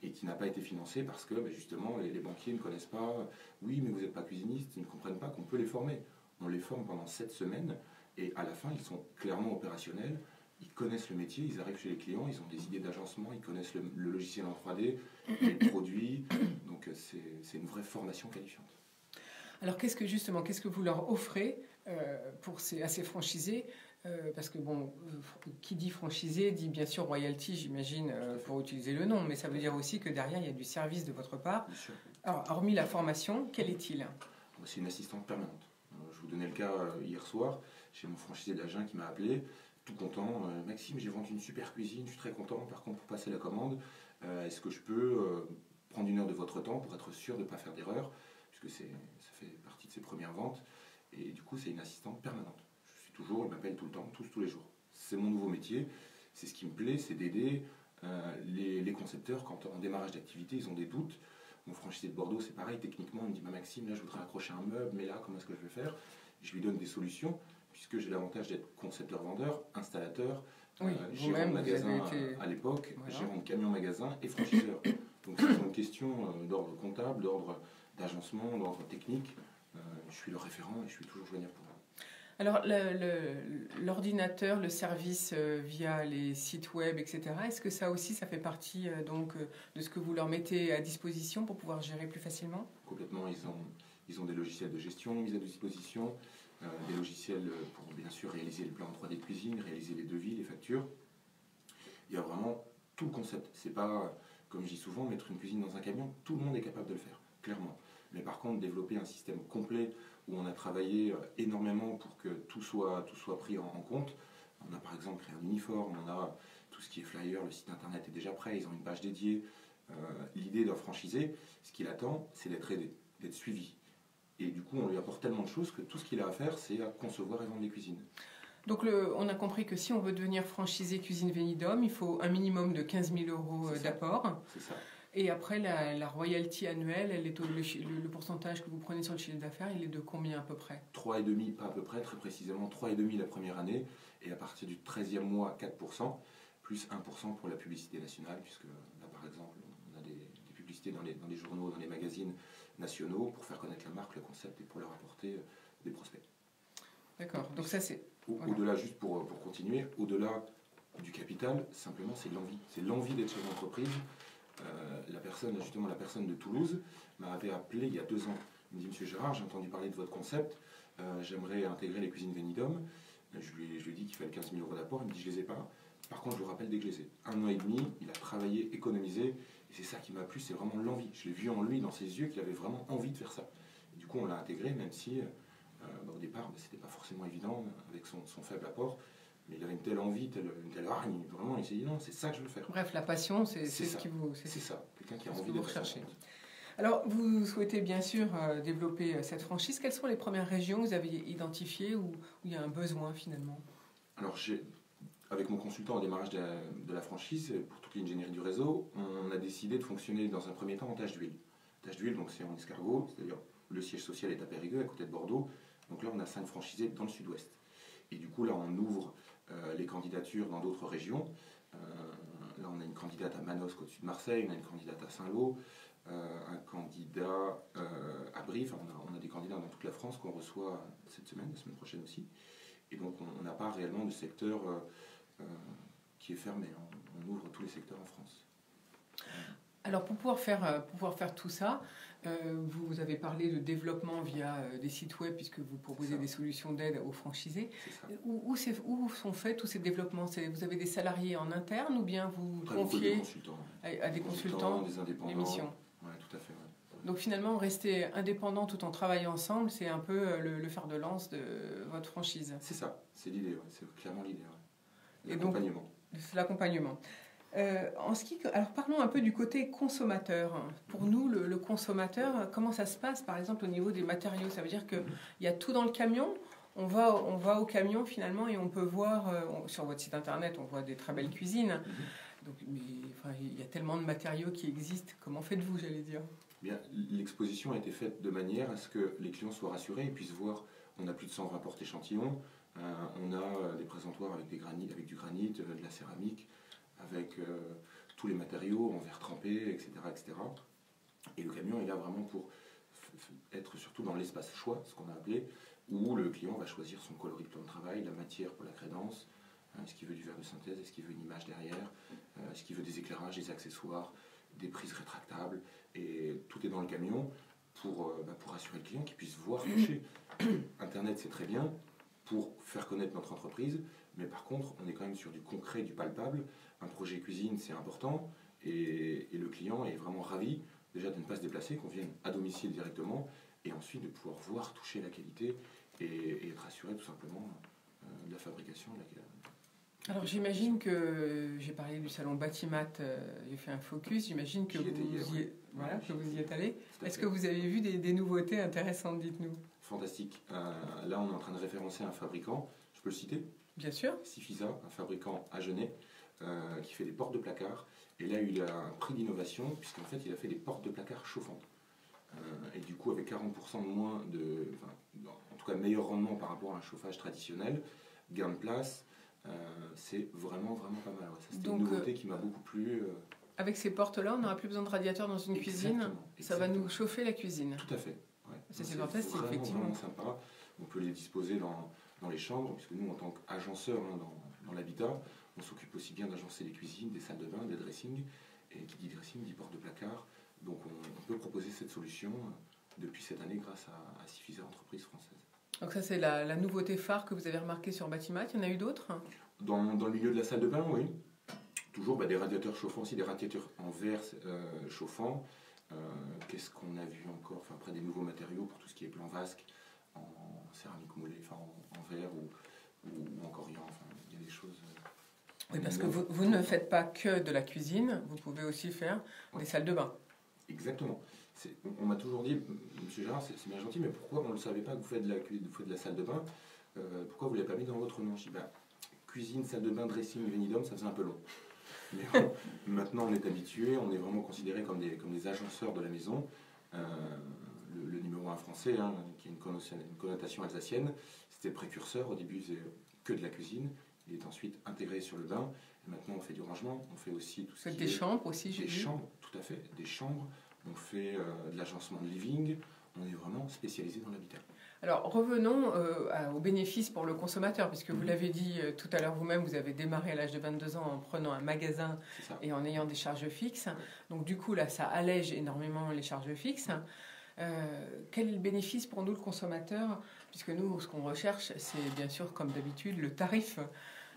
[SPEAKER 6] et qui n'a pas été financé parce que justement les banquiers ne connaissent pas. Oui, mais vous n'êtes pas cuisiniste, ils ne comprennent pas qu'on peut les former. On les forme pendant 7 semaines et à la fin, ils sont clairement opérationnels. Ils connaissent le métier, ils arrivent chez les clients, ils ont des idées d'agencement, ils connaissent le logiciel en 3D, les produits. Donc c'est une vraie formation qualifiante.
[SPEAKER 2] Alors qu'est-ce que vous leur offrez à ces franchisés parce que bon, qui dit franchisé dit bien sûr royalty, j'imagine, pour utiliser le nom, mais ça veut dire aussi que derrière il y a du service de votre part.
[SPEAKER 6] Bien sûr.
[SPEAKER 2] Alors, hormis la formation, quel est-il?
[SPEAKER 6] C'est une assistante permanente. Je vous donnais le cas hier soir, chez mon franchisé d'Agen qui m'a appelé, tout content. Maxime, j'ai vendu une super cuisine, je suis très content. Par contre, pour passer la commande, est-ce que je peux prendre 1 heure de votre temps pour être sûr de ne pas faire d'erreur, puisque ça fait partie de ses premières ventes. Et du coup, c'est une assistante permanente. Je suis toujours, il m'appelle tout le temps, tous les jours. C'est mon nouveau métier, c'est ce qui me plaît, c'est d'aider les concepteurs quand en démarrage d'activité, ils ont des doutes. Mon franchisé de Bordeaux, c'est pareil, techniquement, il me dit Maxime, là je voudrais accrocher un meuble, mais là, comment est-ce que je vais faire? Je lui donne des solutions, puisque j'ai l'avantage d'être concepteur-vendeur, installateur, gérant de magasin à l'époque, voilà. Gérant de camion-magasin et franchiseur. Donc c'est une question d'ordre comptable, d'ordre d'agencement, d'ordre technique. Je suis le référent et je suis toujours joignable pour eux.
[SPEAKER 2] Alors, l'ordinateur, le service via les sites web, etc., est-ce que ça aussi, ça fait partie de ce que vous leur mettez à disposition pour pouvoir gérer plus facilement?
[SPEAKER 6] Complètement, ils ont des logiciels de gestion mis à disposition, des logiciels pour bien sûr réaliser le plan en 3D de cuisine, réaliser les devis, les factures. Il y a vraiment tout le concept. C'est pas, comme je dis souvent, mettre une cuisine dans un camion, tout le monde est capable de le faire, clairement. Mais par contre, développer un système complet où on a travaillé énormément pour que tout soit pris en compte. On a par exemple créé un uniforme, on a tout ce qui est flyer, le site internet est déjà prêt, ils ont une page dédiée. L'idée d'un franchisé, ce qu'il attend, c'est d'être aidé, d'être suivi. Et du coup, on lui apporte tellement de choses que tout ce qu'il a à faire, c'est à concevoir et vendre les cuisines.
[SPEAKER 2] Donc on a compris que si on veut devenir franchisé Cuisine Venidum, il faut un minimum de 15 000 euros d'apport.
[SPEAKER 6] C'est ça.
[SPEAKER 2] Et après, la royalty annuelle, le pourcentage que vous prenez sur le chiffre d'affaires, il est de combien à peu près?
[SPEAKER 6] 3,5, pas à peu près, très précisément 3,5 la première année, et à partir du 13e mois, 4%, plus 1% pour la publicité nationale, puisque là, par exemple, on a des publicités dans les journaux, dans les magazines nationaux, pour faire connaître la marque, le concept, et pour leur apporter des prospects.
[SPEAKER 2] D'accord, donc ça c'est...
[SPEAKER 6] Au-delà, juste pour continuer, au-delà du capital, simplement, c'est l'envie. C'est l'envie d'être chef d'entreprise. La personne de Toulouse m'avait appelé il y a 2 ans. Il me dit, Monsieur Gérard, j'ai entendu parler de votre concept, j'aimerais intégrer les cuisines Venidum. Je lui ai dit qu'il fallait 15 000 euros d'apport, il me dit, je ne les ai pas. Par contre, je vous rappelle dès que je les ai. 1 an et demi, il a travaillé, économisé, et c'est ça qui m'a plu, c'est vraiment l'envie. Je l'ai vu en lui, dans ses yeux, qu'il avait vraiment envie de faire ça. Et du coup, on l'a intégré, même si au départ, c'était pas forcément évident, avec son faible apport. Mais il avait une telle envie, une telle hargne, vraiment, il s'est dit non, c'est ça que je veux faire.
[SPEAKER 2] Bref, la passion, c'est ce qui vous...
[SPEAKER 6] C'est ça, quelqu'un qui a envie de
[SPEAKER 2] rechercher. Alors, vous souhaitez bien sûr développer cette franchise. Quelles sont les premières régions que vous avez identifiées où il y a un besoin finalement? Alors,
[SPEAKER 6] avec mon consultant au démarrage de la franchise, pour toute l'ingénierie du réseau, on a décidé de fonctionner dans un premier temps en tâche d'huile. Tâche d'huile, donc c'est en escargot, c'est-à-dire le siège social est à Périgueux, à côté de Bordeaux. Donc là, on a 5 franchisés dans le sud-ouest. Et du coup, là, on ouvre les candidatures dans d'autres régions. Là, on a une candidate à Manosque, au-dessus de Marseille, on a une candidate à Saint-Lô, un candidat à Brie. Enfin, on a des candidats dans toute la France qu'on reçoit cette semaine, la semaine prochaine aussi. Et donc, on n'a pas réellement de secteur qui est fermé. On ouvre tous les secteurs en France.
[SPEAKER 2] Alors, pour pouvoir faire tout ça, vous avez parlé de développement via des sites web, puisque vous proposez des solutions d'aide aux franchisés. Où sont faits tous ces développements? Vous avez des salariés en interne ou bien vous confiez à des consultants,
[SPEAKER 6] des indépendants,
[SPEAKER 2] les missions?
[SPEAKER 6] Oui, tout à fait. Ouais.
[SPEAKER 2] Donc finalement, rester indépendant tout en travaillant ensemble, c'est un peu le fer de lance de votre franchise.
[SPEAKER 6] C'est ça, c'est l'idée, c'est clairement l'idée.
[SPEAKER 2] Ouais. L'accompagnement. Alors parlons un peu du côté consommateur. Pour nous, le consommateur, comment ça se passe par exemple au niveau des matériaux? Ça veut dire qu'il y a tout dans le camion. On va au camion finalement et on peut voir, sur votre site internet, on voit des très belles cuisines. Donc, il y a tellement de matériaux qui existent. Comment faites-vous, j'allais dire?
[SPEAKER 6] Bien, l'exposition a été faite de manière à ce que les clients soient rassurés et puissent voir. On a plus de 120 porte-échantillons. On a des présentoirs avec du granit, de la céramique, avec tous les matériaux en verre trempé, etc., etc. Et le camion est là vraiment pour être surtout dans l'espace choix, ce qu'on a appelé, où le client va choisir son coloris de plan de travail, la matière pour la crédence, est-ce qu'il veut du verre de synthèse, est-ce qu'il veut une image derrière, est-ce qu'il veut des éclairages, des accessoires, des prises rétractables, et tout est dans le camion pour assurer le client qu'il puisse voir, toucher. Internet, c'est très bien pour faire connaître notre entreprise, mais par contre, on est quand même sur du concret, du palpable. Un projet cuisine, c'est important, et le client est vraiment ravi déjà de ne pas se déplacer, qu'on vienne à domicile directement, et ensuite de pouvoir voir, toucher la qualité et être assuré tout simplement de la fabrication.
[SPEAKER 2] Alors j'imagine que j'ai parlé du salon Batimat, j'ai fait un focus, j'imagine que vous y êtes allé. Est-ce que vous avez vu des nouveautés intéressantes, dites-nous?
[SPEAKER 6] Fantastique. Là, on est en train de référencer un fabricant, je peux le citer?
[SPEAKER 2] Bien sûr.
[SPEAKER 6] Sifisa, un fabricant à Genève, qui fait des portes de placard. Et là, il a un prix d'innovation, puisqu'en fait, il a fait des portes de placard chauffantes. Et du coup, avec 40% de moins en tout cas, meilleur rendement par rapport à un chauffage traditionnel, gain de place, c'est vraiment, vraiment pas mal. Ouais. Ça, c'était une nouveauté qui m'a beaucoup plu.
[SPEAKER 2] Avec ces portes-là, on n'aura plus besoin de radiateur dans une cuisine. Ça va nous chauffer la cuisine.
[SPEAKER 6] Tout à fait. Ouais.
[SPEAKER 2] C'est fantastique,
[SPEAKER 6] vraiment,
[SPEAKER 2] effectivement.
[SPEAKER 6] Vraiment sympa. On peut les disposer dans les chambres, puisque nous, en tant qu'agenceurs dans l'habitat, on s'occupe aussi bien d'agencer les cuisines, des salles de bain, des dressings. Et qui dit dressing dit porte de placard. Donc on peut proposer cette solution depuis cette année grâce à Sifisa, entreprise française.
[SPEAKER 2] Donc ça, c'est la nouveauté phare que vous avez remarquée sur Batimat. Il y en a eu d'autres?
[SPEAKER 6] Dans le milieu de la salle de bain, oui. Toujours des radiateurs chauffants aussi, des radiateurs en verre chauffants. Qu'est-ce qu'on a vu encore? Après, des nouveaux matériaux pour tout ce qui est plan vasque, en céramique moulée, en verre ou en corian. Il y a des choses...
[SPEAKER 2] Oui, parce que vous ne faites pas que de la cuisine, vous pouvez aussi faire des salles de bain.
[SPEAKER 6] Exactement. On m'a toujours dit, Monsieur Gérard, c'est bien gentil, mais pourquoi on ne le savait pas que vous faites de la salle de bain? Pourquoi vous ne l'avez pas mis dans votre nom? Je dis, cuisine, salle de bain, dressing, vénidum, ça faisait un peu long. Mais maintenant, on est habitué, on est vraiment considérés comme des agenceurs de la maison. Le numéro 1 français, qui a une connotation alsacienne, c'était le précurseur. Au début, c'est que de la cuisine. Il est ensuite intégré sur le bain. Et maintenant, on fait du rangement. On fait aussi tout ce qui est...
[SPEAKER 2] Des chambres aussi, j'ai vu.
[SPEAKER 6] Des chambres, tout à fait. Des chambres. On fait de l'agencement de living. On est vraiment spécialisé dans l'habitat.
[SPEAKER 2] Alors, revenons aux bénéfices pour le consommateur, puisque vous l'avez dit tout à l'heure vous-même, vous avez démarré à l'âge de 22 ans en prenant un magasin et en ayant des charges fixes. Donc, du coup, là, ça allège énormément les charges fixes. Quel est le bénéfice pour nous, le consommateur? Puisque nous, ce qu'on recherche, c'est bien sûr, comme d'habitude, le tarif,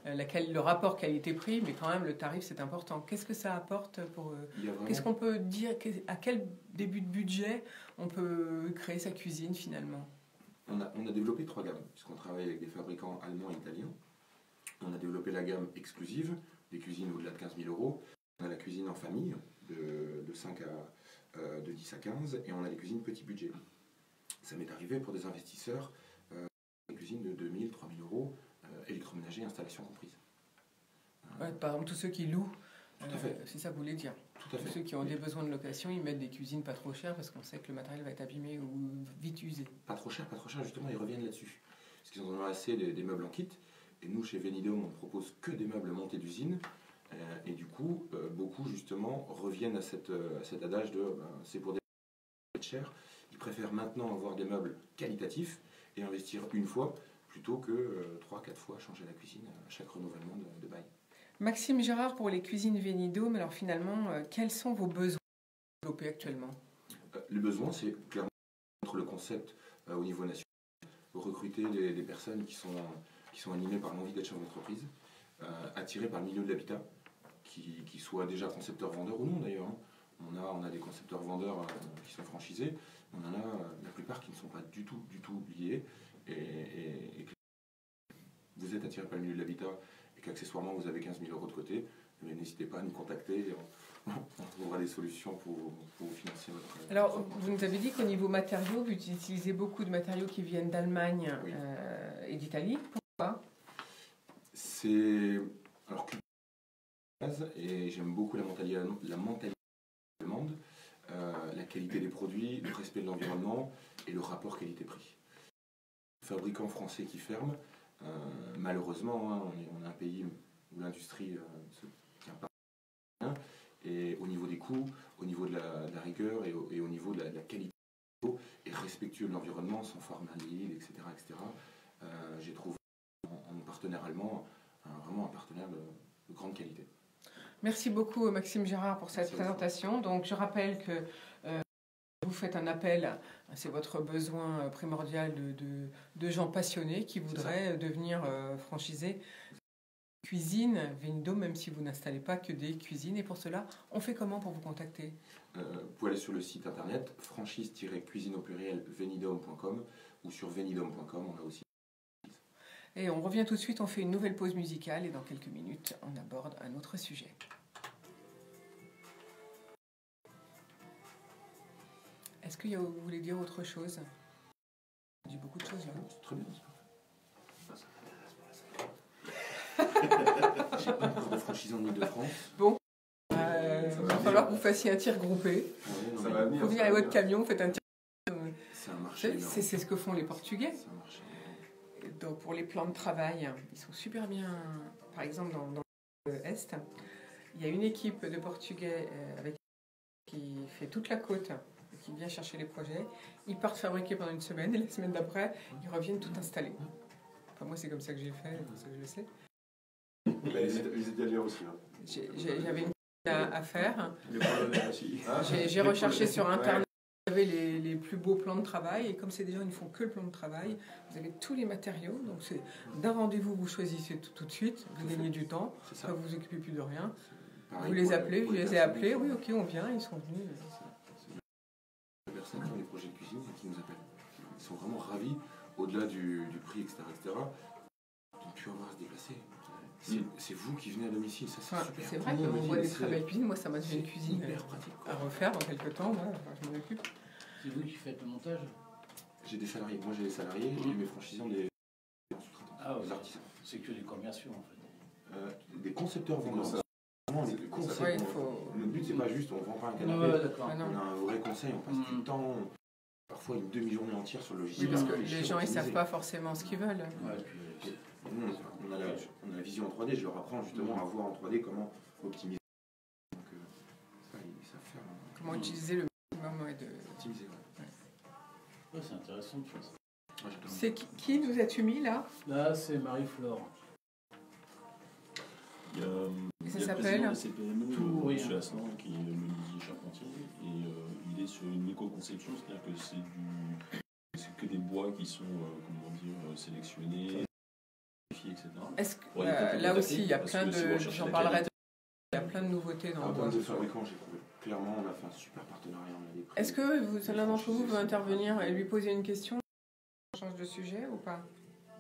[SPEAKER 2] le rapport qualité-prix, mais quand même, le tarif, c'est important. Qu'est-ce que ça apporte pour Qu'est-ce qu'on peut dire? À quel début de budget on peut créer sa cuisine, finalement?
[SPEAKER 6] On a développé 3 gammes, puisqu'on travaille avec des fabricants allemands et italiens. On a développé la gamme exclusive, des cuisines au-delà de 15 000 €. On a la cuisine en famille, de 10 à 15, et on a les cuisines petit budget. Ça m'est arrivé pour des investisseurs, des cuisines de 2 000, 3 000 €, électroménager, installation comprise.
[SPEAKER 2] Par exemple, tous ceux qui louent,
[SPEAKER 6] c'est
[SPEAKER 2] ça que vous voulez dire.
[SPEAKER 6] Tout à fait.
[SPEAKER 2] Ceux qui ont des besoins de location, ils mettent des cuisines pas trop chères parce qu'on sait que le matériel va être abîmé ou vite usé.
[SPEAKER 6] Pas trop cher, justement, ils reviennent là-dessus. Parce qu'ils en ont assez des meubles en kit. Et nous, chez Vénidum, on propose que des meubles montés d'usine. Et du coup, beaucoup, justement, reviennent à cet adage de c'est pour des meubles chers. Ils préfèrent maintenant avoir des meubles qualitatifs et investir une fois plutôt que 3-4 fois changer la cuisine à chaque renouvellement de bail.
[SPEAKER 2] Maxime Gérard, pour les cuisines Vénidum, alors finalement, quels sont vos besoins développés actuellement?
[SPEAKER 6] Les besoins, c'est clairement le concept au niveau national, recruter des personnes qui sont animées par l'envie d'être chef d'entreprise, attirées par le milieu de l'habitat, qui soient déjà concepteurs-vendeurs ou non d'ailleurs. On a des concepteurs-vendeurs qui sont franchisés, on en a la plupart qui ne sont pas du tout liés. Et vous êtes attiré par le milieu de l'habitat et qu'accessoirement vous avez 15 000 € de côté, mais n'hésitez pas à nous contacter. On trouvera des solutions pour vous financer votre...
[SPEAKER 2] Alors, vous nous avez dit qu'au niveau matériaux, vous utilisez beaucoup de matériaux qui viennent d'Allemagne
[SPEAKER 6] Oui.
[SPEAKER 2] et d'Italie. Pourquoi?
[SPEAKER 6] C'est... Alors, et j'aime beaucoup la mentalité allemande, la qualité des produits, le respect de l'environnement et le rapport qualité-prix. Fabricants français qui ferment, malheureusement, hein, on est un pays où l'industrie ne se tient pas bien, et au niveau des coûts, au niveau de la rigueur et au niveau de la qualité et respectueux de l'environnement, sans formaldéhyde, etc. J'ai trouvé en mon partenaire allemand vraiment un partenaire de grande qualité.
[SPEAKER 2] Merci beaucoup Maxime Gérard pour cette présentation. Donc je rappelle que vous faites un appel, c'est votre besoin primordial de gens passionnés qui voudraient devenir franchisés. Cuisine Venidome, même si vous n'installez pas que des cuisines. Et pour cela, on fait comment pour vous contacter?
[SPEAKER 6] Vous pouvez aller sur le site internet franchise-cuisine au pluriel venidome.com ou sur venidome.com, on a aussi.
[SPEAKER 2] Et on revient tout de suite, on fait une nouvelle pause musicale et dans quelques minutes, on aborde un autre sujet. Est-ce que vous voulez dire autre chose? On dit beaucoup de choses là.
[SPEAKER 6] Très bien. J'ai pas encore de franchisant en Ile-de-France.
[SPEAKER 2] Bon, il va falloir que vous fassiez un tir groupé.
[SPEAKER 4] Ça va venir.
[SPEAKER 2] Vous venez avec votre camion, vous faites un tir.
[SPEAKER 6] C'est un marché.
[SPEAKER 2] C'est ce que font les Portugais.
[SPEAKER 6] C'est un marché.
[SPEAKER 2] Donc, pour les plans de travail, ils sont super bien. Par exemple, dans l'Est, il y a une équipe de Portugais qui fait toute la côte, qui vient chercher les projets. Ils partent fabriquer pendant une semaine et la semaine d'après, ils reviennent tout installer. Enfin, moi, c'est comme ça que j'ai fait, comme ça que je le sais.
[SPEAKER 4] Les Italiens aussi. Hein.
[SPEAKER 2] J'avais une à faire.
[SPEAKER 1] Les Polonais aussi.
[SPEAKER 2] J'ai recherché sur Internet. Vous avez les plus beaux plans de travail, et comme c'est des gens qui ne font que le plan de travail, vous avez tous les matériaux. Donc, c'est d'un rendez-vous, vous choisissez tout de suite, vous gagnez du temps,
[SPEAKER 6] ça.
[SPEAKER 2] vous vous occupez plus de rien.
[SPEAKER 6] Pareil,
[SPEAKER 2] Vous les
[SPEAKER 6] pour
[SPEAKER 2] appelez, je les ai appelés, oui, ok, on vient, ils sont venus.
[SPEAKER 6] Les personnes qui ont des projets de cuisine et qui nous appellent. Ils sont vraiment ravis, au-delà du prix, etc., de ne plus avoir à se déplacer. C'est vous qui venez à domicile, ça c'est
[SPEAKER 2] Enfin,
[SPEAKER 6] super.
[SPEAKER 2] c'est vrai qu'on voit des très belles cuisines. Moi, ça m'a donné une cuisine
[SPEAKER 6] hyper pratique, quoi.
[SPEAKER 2] à refaire dans quelques temps. Ouais, je m'en occupe.
[SPEAKER 7] C'est vous qui faites le montage?
[SPEAKER 6] J'ai des salariés. Moi j'ai des salariés et mes franchisants des sous-traitants,
[SPEAKER 7] Ah ouais,
[SPEAKER 6] des artisans.
[SPEAKER 7] c'est que des commerciaux en fait.
[SPEAKER 6] Des concepteurs vendeurs. Vraiment des conseils.
[SPEAKER 2] Ouais, il faut-
[SPEAKER 6] Le but c'est pas juste on vend pas un
[SPEAKER 7] Ah
[SPEAKER 6] canapé.
[SPEAKER 7] ouais, d'accord.
[SPEAKER 2] Ah non.
[SPEAKER 6] On a un vrai conseil, on passe du temps, parfois une demi-journée entière sur le
[SPEAKER 2] Oui,
[SPEAKER 6] logiciel.
[SPEAKER 2] parce que
[SPEAKER 6] Réfléchir,
[SPEAKER 2] les gens, ils ne savent
[SPEAKER 6] optimiser.
[SPEAKER 2] pas forcément ce qu'ils veulent.
[SPEAKER 7] Ouais, puis,
[SPEAKER 6] Nous, on a la vision en 3D, je leur apprends justement à voir en 3D comment optimiser. Donc ça, ils savent faire.
[SPEAKER 2] Comment utiliser le maximum de...
[SPEAKER 6] Optimiser, ouais.
[SPEAKER 7] ouais, c'est intéressant de faire ça.
[SPEAKER 6] Moi, j'adore.
[SPEAKER 2] C'est qui nous as-tu mis là?
[SPEAKER 7] Là, c'est Marie-Flore.
[SPEAKER 5] Il y a,
[SPEAKER 2] Et ça
[SPEAKER 5] il y a le
[SPEAKER 2] s'appelle
[SPEAKER 5] président de CPME,
[SPEAKER 7] Tout, oui,
[SPEAKER 5] M. Aslan, qui est menuisier charpentier, et il est sur une éco-conception, c'est-à-dire que c'est que des bois qui sont sélectionnés, etc.
[SPEAKER 2] Est-ce que,
[SPEAKER 5] Ouais, il faut
[SPEAKER 2] là
[SPEAKER 5] tout
[SPEAKER 2] aussi, il y a
[SPEAKER 5] parce
[SPEAKER 2] plein
[SPEAKER 5] que si vous
[SPEAKER 2] de...
[SPEAKER 5] recherchez
[SPEAKER 2] J'en
[SPEAKER 5] la
[SPEAKER 2] parlerai
[SPEAKER 5] qualité-
[SPEAKER 2] il y a plein de nouveautés dans
[SPEAKER 6] En
[SPEAKER 2] le
[SPEAKER 6] termes
[SPEAKER 2] bois.
[SPEAKER 6] de fabricants, j'ai trouvé. Clairement, on a fait un super partenariat. On a des prix.
[SPEAKER 2] Est-ce que l'un d'entre vous veut intervenir et lui poser une question? On change de sujet ou pas?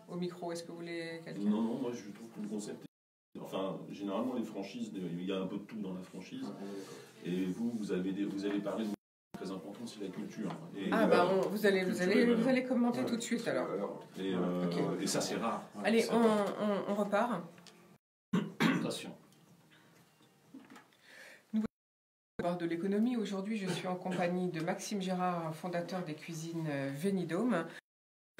[SPEAKER 2] Au micro, est-ce que vous voulez quelqu'un?
[SPEAKER 5] Non, moi je trouve que le concept est... Enfin, généralement les franchises, il y a un peu de tout dans la franchise. Et vous allez parler de très important, c'est la culture. Et,
[SPEAKER 2] Vous allez commenter tout de suite alors.
[SPEAKER 5] et ça c'est rare.
[SPEAKER 2] Allez,
[SPEAKER 5] C'est
[SPEAKER 2] on repart.
[SPEAKER 7] Attention.
[SPEAKER 2] On parle de l'économie. Aujourd'hui, je suis en compagnie de Maxime Gérard, fondateur des cuisines Venidome,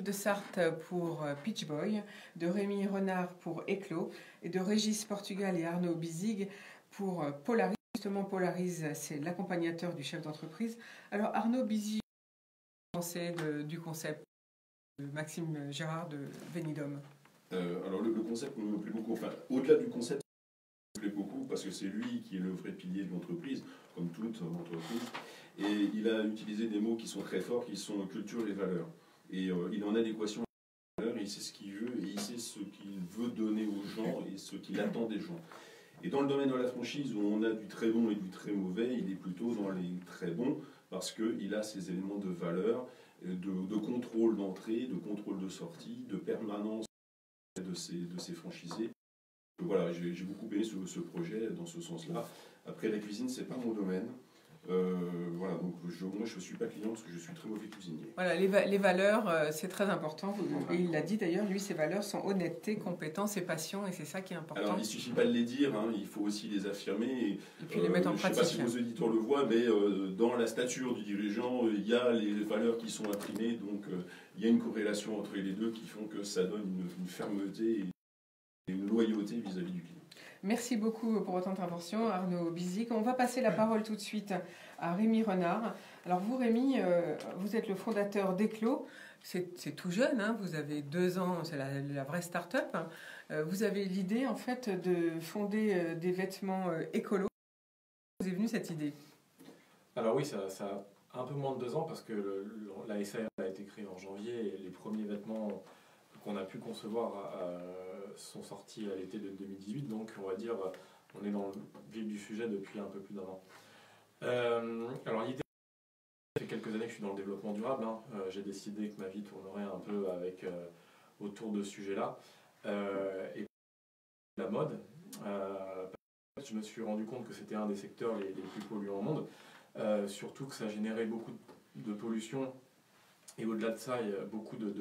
[SPEAKER 2] de Sarthe pour Peach Boy, de Rémi Renard pour Eclos et de Régis Portugal et Arnaud Bizig pour Polaris. Justement, Polaris, c'est l'accompagnateur du chef d'entreprise. Alors, Arnaud Bizig, pensez du concept de Maxime Gérard de Venidome?
[SPEAKER 5] Alors le concept me plaît beaucoup. Enfin, au-delà du concept, me plaît beaucoup parce que c'est lui qui est le vrai pilier de l'entreprise, comme toute entreprise. Et il a utilisé des mots qui sont très forts, qui sont culture et valeurs. Et il est en adéquation avec les valeurs, il sait ce qu'il veut, et il sait ce qu'il veut donner aux gens et ce qu'il attend des gens. Et dans le domaine de la franchise, où on a du très bon et du très mauvais, il est plutôt dans les très bons, parce qu'il a ces éléments de valeur, de contrôle d'entrée, de contrôle de sortie, de permanence de ses franchisés. Voilà, j'ai beaucoup aimé ce projet dans ce sens-là. Après, la cuisine, c'est pas mon domaine. Voilà, donc moi je ne suis pas client parce que je suis très mauvais cuisinier.
[SPEAKER 2] Voilà, les valeurs, c'est très important. Et il l'a dit d'ailleurs, lui, ses valeurs sont honnêteté, compétence et passion, et c'est ça qui est important.
[SPEAKER 5] Alors, il ne suffit pas de les dire, hein, il faut aussi les affirmer. Et
[SPEAKER 2] puis les mettre en pratique.
[SPEAKER 5] Je ne sais pas si vos auditeurs le voient, mais dans la stature du dirigeant, il y a les valeurs qui sont imprimées, donc il y a une corrélation entre les deux qui font que ça donne une fermeté et une loyauté vis-à-vis du client.
[SPEAKER 2] Merci beaucoup pour votre intervention, Arnaud Bizic. On va passer la parole tout de suite à Rémi Renard. Alors vous, Rémi, vous êtes le fondateur d'Eclos. C'est tout jeune, hein, vous avez 2 ans, c'est la vraie start-up. Vous avez l'idée, en fait, de fonder des vêtements écolos. Vous est venue cette idée?
[SPEAKER 8] Alors oui, ça a un peu moins de 2 ans parce que la SARL a été créée en janvier et les premiers vêtements qu'on a pu concevoir sont sortis à l'été de 2018, donc on va dire on est dans le vif du sujet depuis un peu plus d'1 an. Alors l'idée, ça fait quelques années que je suis dans le développement durable, hein. J'ai décidé que ma vie tournerait un peu autour de ce sujet-là. Et la mode, je me suis rendu compte que c'était un des secteurs les plus polluants au monde, surtout que ça générait beaucoup de pollution et au-delà de ça, il y a beaucoup de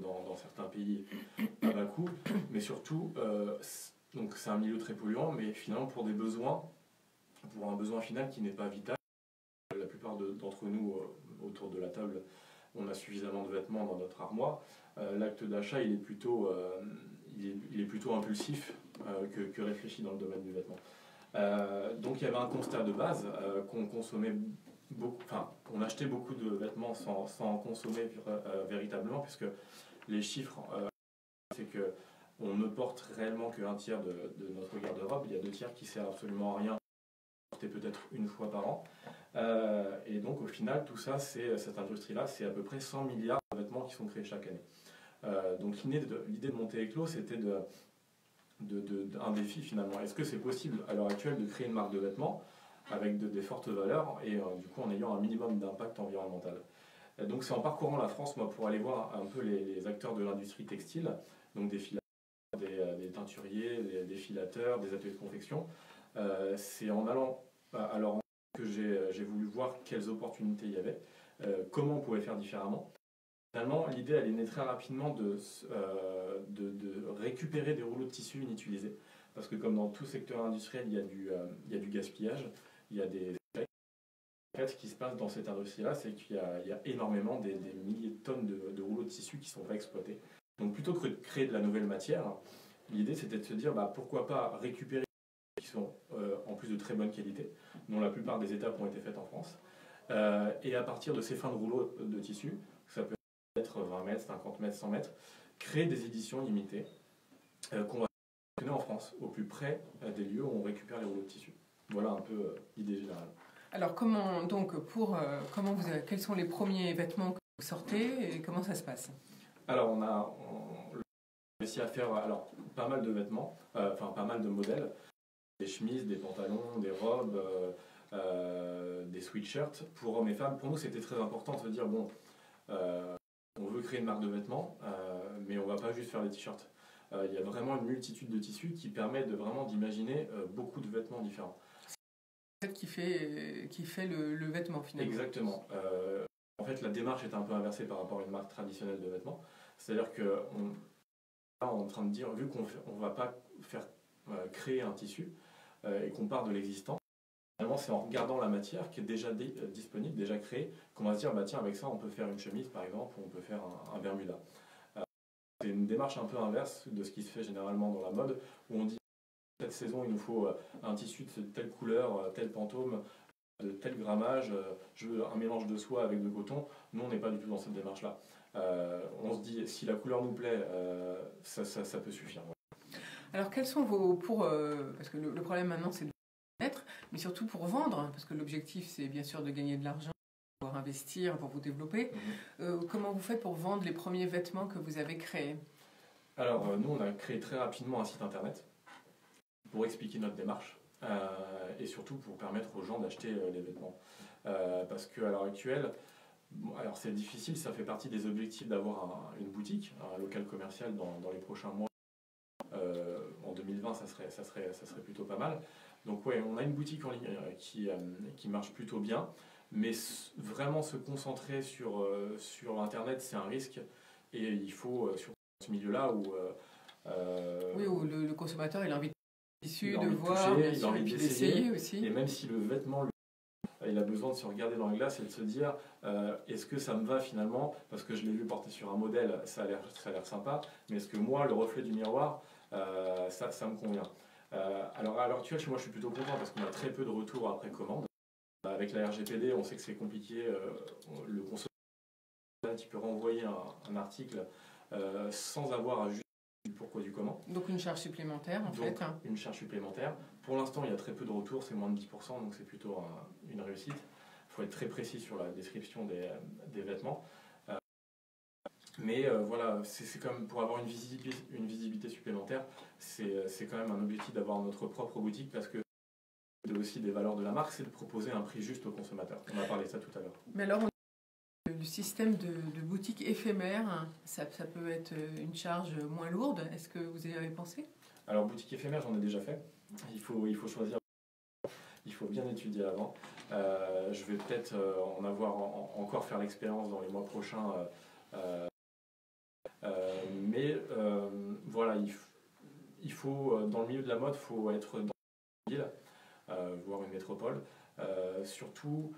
[SPEAKER 8] dans certains pays à bas coût, mais surtout, donc c'est un milieu très polluant, mais finalement pour un besoin final qui n'est pas vital. La plupart d'entre nous autour de la table, on a suffisamment de vêtements dans notre armoire. L'acte d'achat, il est plutôt impulsif que réfléchi dans le domaine du vêtement. Donc il y avait un constat de base qu'on consommait beaucoup, enfin, on achetait beaucoup de vêtements sans en consommer véritablement, puisque les chiffres, c'est que on ne porte réellement qu'un tiers de notre garde-robe. Il y a 2 tiers qui servent absolument à rien, porter peut-être une fois par an. Et donc au final, tout ça, cette industrie-là, c'est à peu près 100 milliards de vêtements qui sont créés chaque année. Donc l'idée de monter Eclos, c'était un défi finalement. Est-ce que c'est possible à l'heure actuelle de créer une marque de vêtements avec des fortes valeurs et du coup en ayant un minimum d'impact environnemental? Donc c'est en parcourant la France, moi, pour aller voir un peu les acteurs de l'industrie textile, donc des filateurs, des teinturiers, des filateurs, des ateliers de confection. C'est en allant à leur rencontre que j'ai voulu voir quelles opportunités il y avait, comment on pouvait faire différemment. Finalement, l'idée, elle est née très rapidement de récupérer des rouleaux de tissu inutilisés. Parce que comme dans tout secteur industriel, il y a du gaspillage, il y a des effets. En fait, ce qui se passe dans cette industrie-là, c'est qu'il y a énormément des milliers de tonnes de rouleaux de tissu qui ne sont pas exploités. Donc plutôt que de créer de la nouvelle matière, l'idée c'était de se dire pourquoi pas récupérer des qui sont en plus de très bonne qualité, dont la plupart des étapes ont été faites en France, et à partir de ces fins de rouleaux de tissu, ça peut être 20 mètres, 50 mètres, 100 mètres, créer des éditions limitées qu'on va faire en France, au plus près des lieux où on récupère les rouleaux de tissu. Voilà un peu l'idée générale.
[SPEAKER 2] Alors quels sont les premiers vêtements que vous sortez et comment ça se passe? Alors
[SPEAKER 8] on a réussi à faire pas mal de vêtements, pas mal de modèles, des chemises, des pantalons, des robes, des sweatshirts pour hommes et femmes. Pour nous c'était très important de se dire on veut créer une marque de vêtements, mais on ne va pas juste faire des t-shirts. Il y a vraiment une multitude de tissus qui permet d'imaginer beaucoup de vêtements différents.
[SPEAKER 2] C'est qui fait le vêtement finalement.
[SPEAKER 8] Exactement. En fait, la démarche est un peu inversée par rapport à une marque traditionnelle de vêtements. C'est-à-dire qu'on est en train de dire, vu qu'on ne va pas faire créer un tissu et qu'on part de l'existant, finalement, c'est en regardant la matière qui est déjà disponible, déjà créée, qu'on va se dire, tiens, avec ça, on peut faire une chemise, par exemple, ou on peut faire un bermuda. C'est une démarche un peu inverse de ce qui se fait généralement dans la mode, où on dit, cette saison, il nous faut un tissu de telle couleur, tel pantôme, de tel grammage, je veux un mélange de soie avec de coton. Nous, on n'est pas du tout dans cette démarche-là. On se dit, si la couleur nous plaît, ça peut suffire.
[SPEAKER 2] Alors, quels sont parce que le problème maintenant, c'est de connaître, mais surtout pour vendre, parce que l'objectif, c'est bien sûr de gagner de l'argent, pour investir, pour vous développer. Comment vous faites pour vendre les premiers vêtements que vous avez créés?
[SPEAKER 8] Alors, nous, on a créé très rapidement un site internet pour expliquer notre démarche et surtout pour permettre aux gens d'acheter les vêtements. Parce qu'à l'heure actuelle, alors c'est difficile, ça fait partie des objectifs d'avoir une boutique, un local commercial dans les prochains mois, en 2020. ça serait plutôt pas mal. Donc ouais, on a une boutique en ligne qui marche plutôt bien, mais vraiment se concentrer sur Internet, c'est un risque, et il faut, sur ce milieu-là où...
[SPEAKER 2] oui, où le consommateur il a envie
[SPEAKER 8] il a
[SPEAKER 2] de
[SPEAKER 8] envie
[SPEAKER 2] voir,
[SPEAKER 8] toucher,
[SPEAKER 2] bien
[SPEAKER 8] il a
[SPEAKER 2] sûr,
[SPEAKER 8] envie
[SPEAKER 2] et puis
[SPEAKER 8] d'essayer,
[SPEAKER 2] d'essayer aussi.
[SPEAKER 8] et même si le vêtement, il a besoin de se regarder dans la glace et de se dire est-ce que ça me va finalement, parce que je l'ai vu porter sur un modèle, ça a l'air sympa, mais est-ce que moi, le reflet du miroir, ça me convient. Alors à l'heure actuelle, chez moi, je suis plutôt content parce qu'on a très peu de retours après commande. Avec la RGPD, on sait que c'est compliqué. Le consommateur, il peut renvoyer un article sans avoir à juger du pourquoi du comment.
[SPEAKER 2] Donc une charge supplémentaire en fait.
[SPEAKER 8] Une charge supplémentaire. Pour l'instant, il y a très peu de retours, c'est moins de 10%, donc c'est plutôt une réussite. Il faut être très précis sur la description des vêtements. Mais voilà, c'est quand même pour avoir une visibilité supplémentaire, c'est quand même un objectif d'avoir notre propre boutique, parce que c'est aussi des valeurs de la marque, c'est de proposer un prix juste au consommateur. On a parlé de ça tout à l'heure.
[SPEAKER 2] Mais alors, le système de boutique éphémère, ça peut être une charge moins lourde. Est-ce que vous y avez pensé?
[SPEAKER 8] Alors, boutique éphémère, j'en ai déjà fait. Il faut choisir. Il faut bien étudier avant. Je vais peut-être en avoir encore faire l'expérience dans les mois prochains. Mais voilà, il faut, dans le milieu de la mode, il faut être dans une ville, voire une métropole. Surtout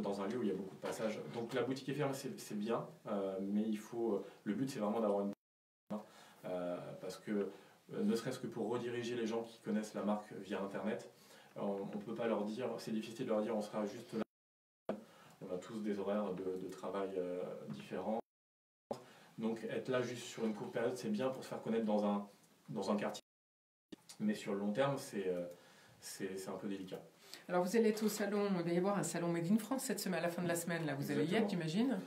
[SPEAKER 8] dans un lieu où il y a beaucoup de passages. Donc la boutique éphémère, c'est bien, mais le but, c'est vraiment d'avoir une parce que ne serait-ce que pour rediriger les gens qui connaissent la marque via Internet, on ne peut pas leur dire, c'est difficile de leur dire on sera juste là. On a tous des horaires de travail différents. Donc être là juste sur une courte période, c'est bien pour se faire connaître dans un quartier. Mais sur le long terme, c'est un peu délicat.
[SPEAKER 2] Alors vous allez être au salon, il va y avoir un salon Made in France cette semaine, à la fin de la semaine. Là, vous allez y être, j'imagine?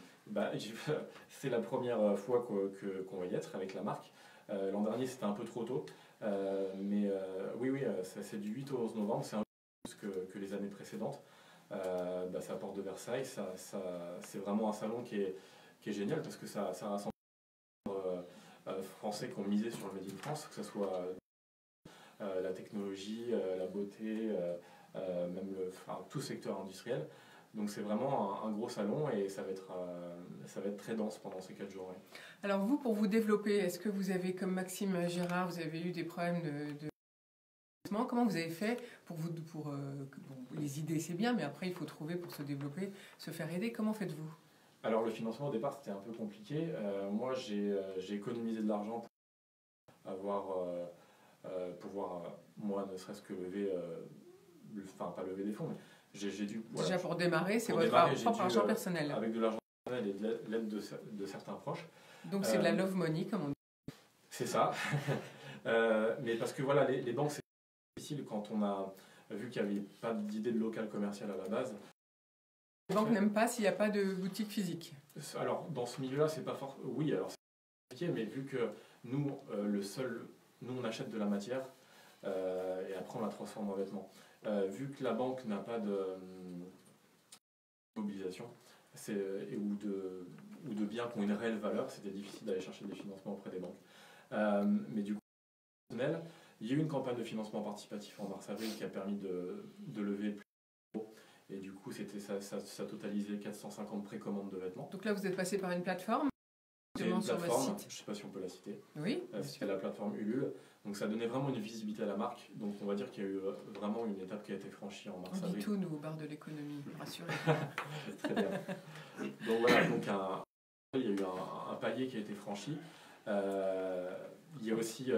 [SPEAKER 8] C'est la première fois qu'on va y être avec la marque. L'an dernier, c'était un peu trop tôt. Mais oui, c'est du 8 au 11 novembre, c'est un peu plus que les années précédentes. C'est à Porte de Versailles. C'est vraiment un salon qui est génial parce que ça rassemble français qui ont misé sur le Made in France, que ce soit la technologie, la beauté, même tout secteur industriel. Donc c'est vraiment un gros salon et ça va être très dense pendant ces 4 jours. Ouais.
[SPEAKER 2] Alors vous, pour vous développer, est-ce que vous avez, comme Maxime Gérard, vous avez eu des problèmes de comment vous avez fait pour les idées, c'est bien, mais après il faut trouver pour se développer, se faire aider. Comment faites-vous?
[SPEAKER 8] Alors le financement au départ c'était un peu compliqué. Moi j'ai économisé de l'argent pour pouvoir moi ne serait-ce que lever, pas lever des fonds, mais j'ai dû... Voilà,
[SPEAKER 2] déjà pour démarrer, c'est votre propre argent personnel.
[SPEAKER 8] Avec de l'argent personnel et de l'aide de certains proches.
[SPEAKER 2] Donc c'est de la love money comme on dit.
[SPEAKER 8] C'est ça. Mais parce que voilà, les banques c'est difficile quand on a vu qu'il n'y avait pas d'idée de local commercial à la base.
[SPEAKER 2] Les banques n'aiment pas s'il n'y a pas de boutique physique.
[SPEAKER 8] Alors, dans ce milieu-là, c'est pas fort. Oui, alors c'est compliqué, mais vu que nous, nous, on achète de la matière et après on la transforme en vêtements. Vu que la banque n'a pas de mobilisation ou de biens qui ont une réelle valeur, c'était difficile d'aller chercher des financements auprès des banques. Mais du coup, il y a eu une campagne de financement participatif en mars-avril qui a permis de lever plus de. Et du coup, ça totalisait 450 précommandes de vêtements.
[SPEAKER 2] Donc là, vous êtes passé par une plateforme
[SPEAKER 8] sur votre site. Je ne sais pas si on peut la citer.
[SPEAKER 2] Oui.
[SPEAKER 8] C'était la plateforme Ulule. Donc ça donnait vraiment une visibilité à la marque. Donc on va dire qu'il y a eu vraiment une étape qui a été franchie en mars-avril.
[SPEAKER 2] On dit tout, nous, au bar de l'économie, rassurez.
[SPEAKER 8] Très bien. Donc voilà, donc il y a eu un palier qui a été franchi. Il y a aussi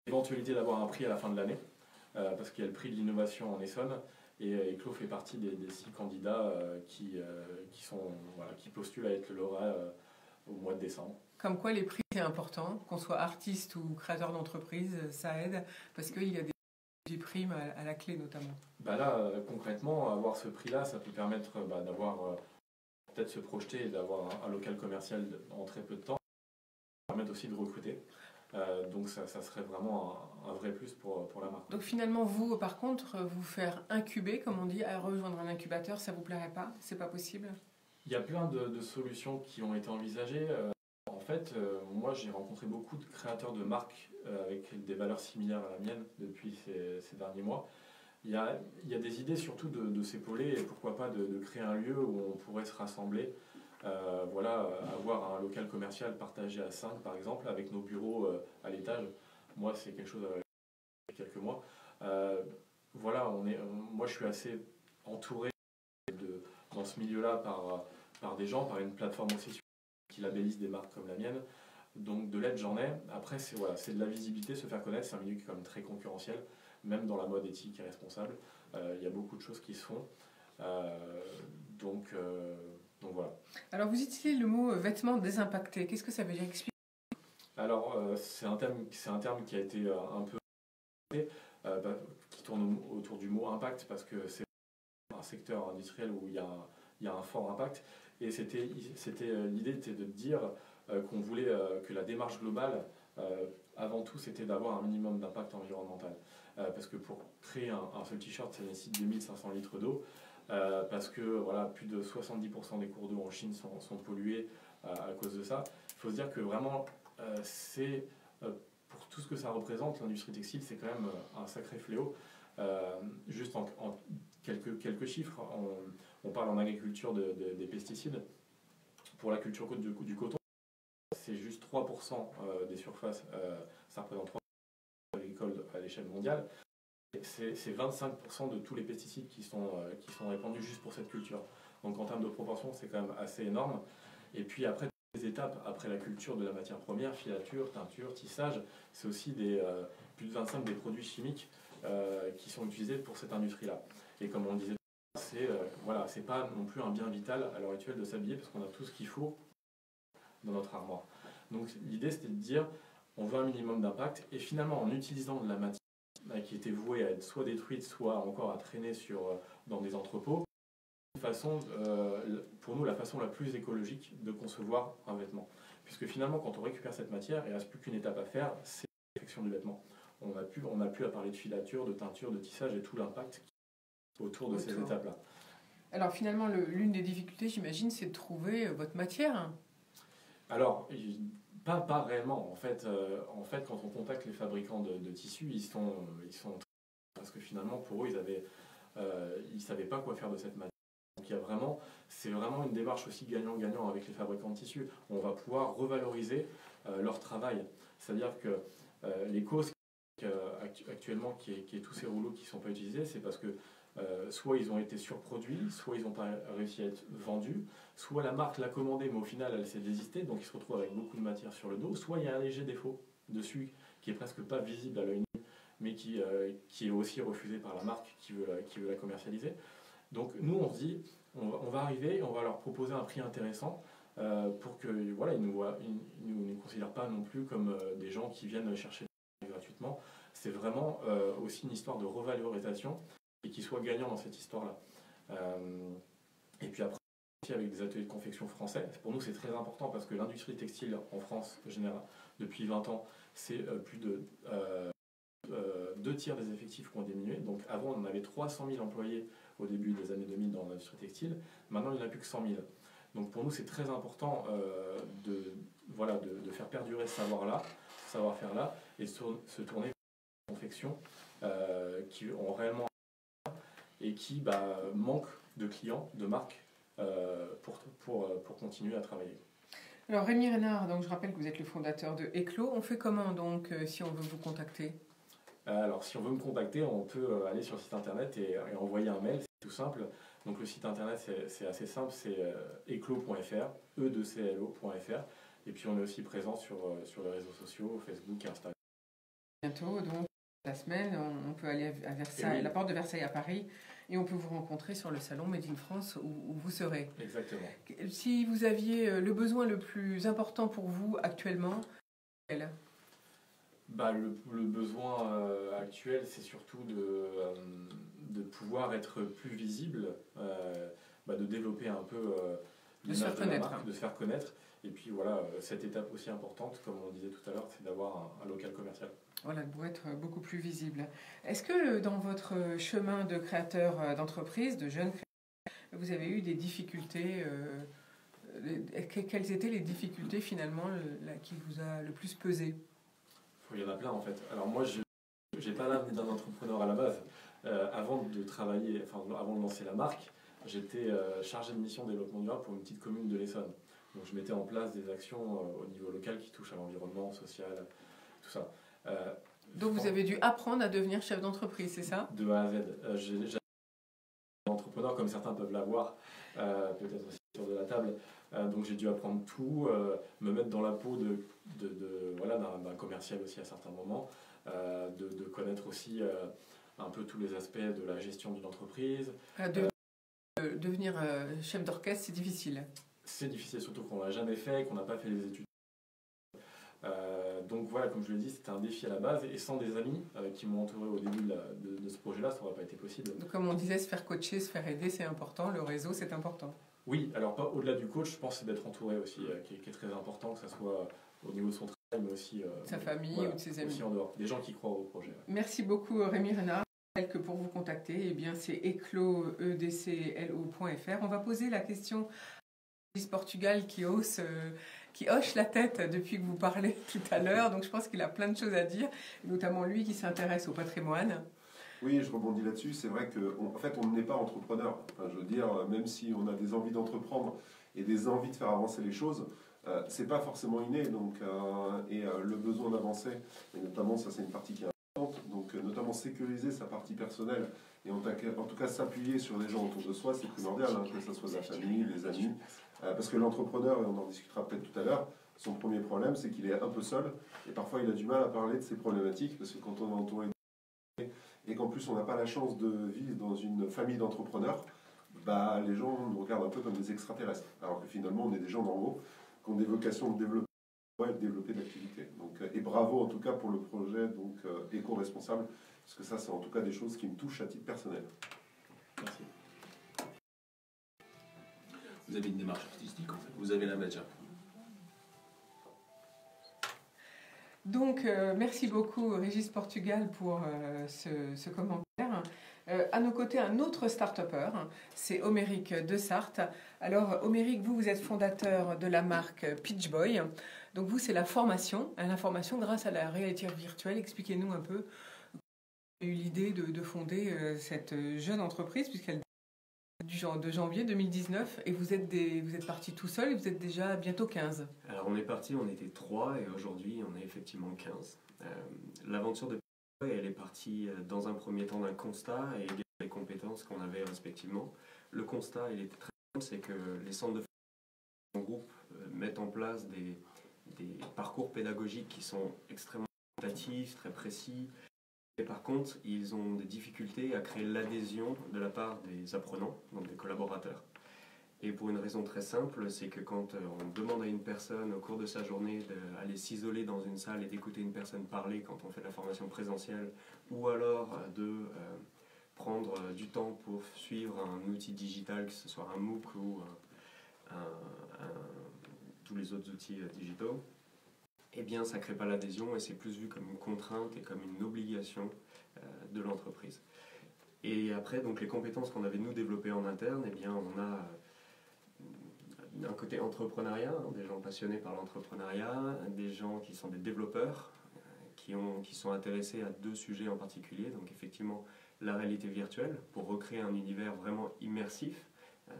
[SPEAKER 8] l'éventualité d'avoir un prix à la fin de l'année, parce qu'il y a le prix de l'innovation en Essonne. Et Eclos fait partie des 6 candidats qui postulent à être le lauréat au mois de décembre.
[SPEAKER 2] Comme quoi les prix c'est important, qu'on soit artiste ou créateur d'entreprise, ça aide, parce qu'il y a des primes à la clé notamment.
[SPEAKER 8] Là, concrètement, avoir ce prix-là, ça peut permettre d'avoir, peut-être se projeter et d'avoir un local commercial en très peu de temps. Ça permet aussi de recruter. Donc ça serait vraiment un vrai plus pour la marque.
[SPEAKER 2] Donc finalement, vous, par contre, vous faire incuber, comme on dit, à rejoindre un incubateur, ça vous plairait pas? C'est pas possible?
[SPEAKER 8] Il y a plein de solutions qui ont été envisagées. En fait, moi j'ai rencontré beaucoup de créateurs de marques avec des valeurs similaires à la mienne depuis ces derniers mois. Il y a des idées surtout de s'épauler et pourquoi pas de créer un lieu où on pourrait se rassembler. Voilà, avoir un local commercial partagé à 5 par exemple, avec nos bureaux à l'étage. Moi c'est quelque chose il y a quelques mois. Voilà, moi je suis assez entouré dans ce milieu-là par des gens, par une plateforme aussi qui labellise des marques comme la mienne. Donc de l'aide j'en ai. Après c'est de la visibilité, se faire connaître. C'est un milieu qui est quand même très concurrentiel, même dans la mode éthique et responsable. Il y a beaucoup de choses qui se font. Donc voilà.
[SPEAKER 2] Alors vous utilisez le mot vêtements désimpactés. Qu'est-ce que ça veut dire? Expliquez.
[SPEAKER 8] Alors c'est un terme qui a été un peu qui tourne autour du mot impact parce que c'est un secteur industriel où il y a un fort impact. Et l'idée était de dire qu'on voulait que la démarche globale, avant tout, c'était d'avoir un minimum d'impact environnemental. Parce que pour créer un seul t-shirt, ça nécessite 2500 litres d'eau. Parce que voilà, plus de 70% des cours d'eau en Chine sont pollués à cause de ça. Il faut se dire que vraiment, pour tout ce que ça représente, l'industrie textile, c'est quand même un sacré fléau. Juste en quelques chiffres, on parle en agriculture des pesticides. Pour la culture du coton, c'est juste 3% des surfaces, ça représente 3% agricoles à l'échelle mondiale. C'est 25% de tous les pesticides qui sont répandus juste pour cette culture. Donc en termes de proportion, c'est quand même assez énorme. Et puis après, les étapes, après la culture de la matière première, filature, teinture, tissage, c'est aussi plus de 25 des produits chimiques qui sont utilisés pour cette industrie-là. Et comme on le disait, c'est pas non plus un bien vital à l'heure actuelle de s'habiller parce qu'on a tout ce qu'il faut dans notre armoire. Donc l'idée c'était de dire on veut un minimum d'impact et finalement en utilisant de la matière qui était vouée à être soit détruite, soit encore à traîner dans des entrepôts, pour nous la façon la plus écologique de concevoir un vêtement. Puisque finalement quand on récupère cette matière, il ne reste plus qu'une étape à faire, c'est la confection du vêtement. On n'a plus à parler de filature, de teinture, de tissage et tout l'impact autour de ces étapes-là.
[SPEAKER 2] Alors finalement, l'une des difficultés, j'imagine, c'est de trouver votre matière.
[SPEAKER 8] Alors, pas réellement. En fait, quand on contacte les fabricants de tissus, ils sont parce que finalement, pour eux, ils savaient pas quoi faire de cette matière. Donc c'est vraiment une démarche aussi gagnant-gagnant avec les fabricants de tissus. On va pouvoir revaloriser leur travail. C'est-à-dire que les causes actuellement qui est tous ces rouleaux qui ne sont pas utilisés, c'est parce que soit ils ont été surproduits, soit ils n'ont pas réussi à être vendus, soit la marque l'a commandé mais au final elle s'est désistée, donc ils se retrouvent avec beaucoup de matière sur le dos, soit il y a un léger défaut dessus qui est presque pas visible à l'œil nu, mais qui est aussi refusé par la marque qui veut la commercialiser. Donc nous on se dit, on va arriver, on va leur proposer un prix intéressant pour que voilà, ils nous considèrent pas non plus comme des gens qui viennent chercher gratuitement. C'est vraiment aussi une histoire de revalorisation et qu'ils soient gagnants dans cette histoire-là. Et puis après, avec des ateliers de confection français, pour nous c'est très important parce que l'industrie textile en France, général, depuis 20 ans, c'est plus de 2 tiers des effectifs qui ont diminué. Donc avant, on avait 300 000 employés au début des années 2000 dans l'industrie textile. Maintenant, il n'y en a plus que 100 000. Donc pour nous, c'est très important de faire perdurer ce savoir-faire-là et de se tourner vers la confection qui ont réellement et qui manquent de clients, de marques pour continuer à travailler.
[SPEAKER 2] Alors Rémi Reynard, donc je rappelle que vous êtes le fondateur de Eclos. On fait comment donc si on veut vous contacter?
[SPEAKER 8] Alors si on veut me contacter, on peut aller sur le site internet et envoyer un mail, c'est tout simple. Donc le site internet c'est assez simple, c'est eclos.fr, e2clo.fr. Et puis on est aussi présent sur les réseaux sociaux, Facebook et Instagram.
[SPEAKER 2] Bientôt, donc la semaine, on peut aller à Versailles, la porte de Versailles à Paris, et on peut vous rencontrer sur le salon Made in France où vous serez.
[SPEAKER 8] Exactement.
[SPEAKER 2] Si vous aviez le besoin le plus important pour vous actuellement, quel ?
[SPEAKER 8] Le besoin actuel, c'est surtout de pouvoir être plus visible, de développer un peu l'image de la marque, de se faire connaître. Et puis voilà, cette étape aussi importante, comme on disait tout à l'heure, c'est d'avoir un local commercial.
[SPEAKER 2] Voilà, pour être beaucoup plus visible. Est-ce que dans votre chemin de créateur d'entreprise, de jeune créateur, vous avez eu des difficultés quelles étaient les difficultés finalement qui vous a le plus pesé?
[SPEAKER 8] Il y en a plein en fait. Alors moi, je n'ai pas l'âme d'un entrepreneur à la base. Avant de travailler, enfin avant de lancer la marque, j'étais chargé de mission développement durable pour une petite commune de l'Essonne. Donc je mettais en place des actions au niveau local qui touchent à l'environnement, social, tout ça.
[SPEAKER 2] Donc vous avez dû apprendre à devenir chef d'entreprise, c'est ça?
[SPEAKER 8] De A à Z. J'ai un entrepreneur comme certains peuvent l'avoir, peut-être aussi sur de la table. Donc j'ai dû apprendre tout, me mettre dans la peau d'un commercial aussi à certains moments, de connaître aussi un peu tous les aspects de la gestion d'une entreprise.
[SPEAKER 2] Devenir chef d'orchestre, c'est difficile.
[SPEAKER 8] C'est difficile, surtout qu'on n'a jamais fait, qu'on n'a pas fait les études. Donc voilà, comme je l'ai dit, c'était un défi à la base, et sans des amis qui m'ont entouré au début de ce projet-là, ça n'aurait pas été possible.
[SPEAKER 2] Donc, comme on disait, se faire coacher, se faire aider, c'est important, le réseau, c'est important.
[SPEAKER 8] Oui, alors pas au-delà du coach, je pense que c'est d'être entouré aussi, qui est très important, que ce soit au niveau de son travail, mais aussi
[SPEAKER 2] sa famille,
[SPEAKER 8] voilà,
[SPEAKER 2] ou de ses amis.
[SPEAKER 8] Aussi en dehors, des gens qui croient au projet. Ouais.
[SPEAKER 2] Merci beaucoup Rémi Renard. Que pour vous contacter, eh bien c'est eclo.fr. On va poser la question à Portugal qui hoche la tête depuis que vous parlez tout à l'heure, donc je pense qu'il a plein de choses à dire, notamment lui qui s'intéresse au patrimoine.
[SPEAKER 4] Oui, je rebondis là-dessus. C'est vrai qu'en fait, on n'est pas entrepreneur. Enfin, je veux dire, même si on a des envies d'entreprendre et des envies de faire avancer les choses, c'est pas forcément inné. Donc, le besoin d'avancer, et notamment, ça c'est une partie qui est importante, donc notamment sécuriser sa partie personnelle et en tout cas s'appuyer sur des gens autour de soi, c'est primordial, hein, que ce soit de la famille, des amis. Parce que l'entrepreneur, et on en discutera peut-être tout à l'heure, son premier problème, c'est qu'il est un peu seul et parfois il a du mal à parler de ses problématiques parce que quand on est entouré et qu'en plus on n'a pas la chance de vivre dans une famille d'entrepreneurs, bah, les gens nous regardent un peu comme des extraterrestres. Alors que finalement on est des gens normaux qui ont des vocations de développer de l'activité. Donc, et bravo en tout cas pour le projet donc, éco-responsable, parce que ça c'est en tout cas des choses qui me touchent à titre personnel.
[SPEAKER 8] Merci.
[SPEAKER 5] Vous avez une démarche artistique en fait, vous avez la matière.
[SPEAKER 2] Donc, merci beaucoup Régis Portugal pour ce commentaire. À nos côtés, un autre start-upper, c'est Oméric de Sarthe. Alors, Oméric, vous êtes fondateur de la marque Pitch Boy. Donc, vous, c'est l'information grâce à la réalité virtuelle. Expliquez-nous un peu comment vous avez eu l'idée de fonder cette jeune entreprise, puisqu'elle de janvier 2019, et vous êtes parti tout seul et vous êtes déjà bientôt 15.
[SPEAKER 1] Alors on est parti, on était 3 et aujourd'hui on est effectivement 15. L'aventure de Pitch, elle est partie dans un premier temps d'un constat et des compétences qu'on avait respectivement. Le constat, il était très simple, c'est que les centres de formation en groupe mettent en place des parcours pédagogiques qui sont extrêmement qualitatifs, très précis. Et par contre, ils ont des difficultés à créer l'adhésion de la part des apprenants, donc des collaborateurs. Et pour une raison très simple, c'est que quand on demande à une personne au cours de sa journée d'aller s'isoler dans une salle et d'écouter une personne parler quand on fait de la formation présentielle, ou alors de prendre du temps pour suivre un outil digital, que ce soit un MOOC ou tous les autres outils digitaux, eh bien ça ne crée pas l'adhésion et c'est plus vu comme une contrainte et comme une obligation de l'entreprise. Et après, donc, les compétences qu'on avait nous développées en interne, eh bien on a d'un côté entrepreneuriat, des gens passionnés par l'entrepreneuriat, des gens qui sont des développeurs, qui sont intéressés à 2 sujets en particulier, donc effectivement la réalité virtuelle, pour recréer un univers vraiment immersif.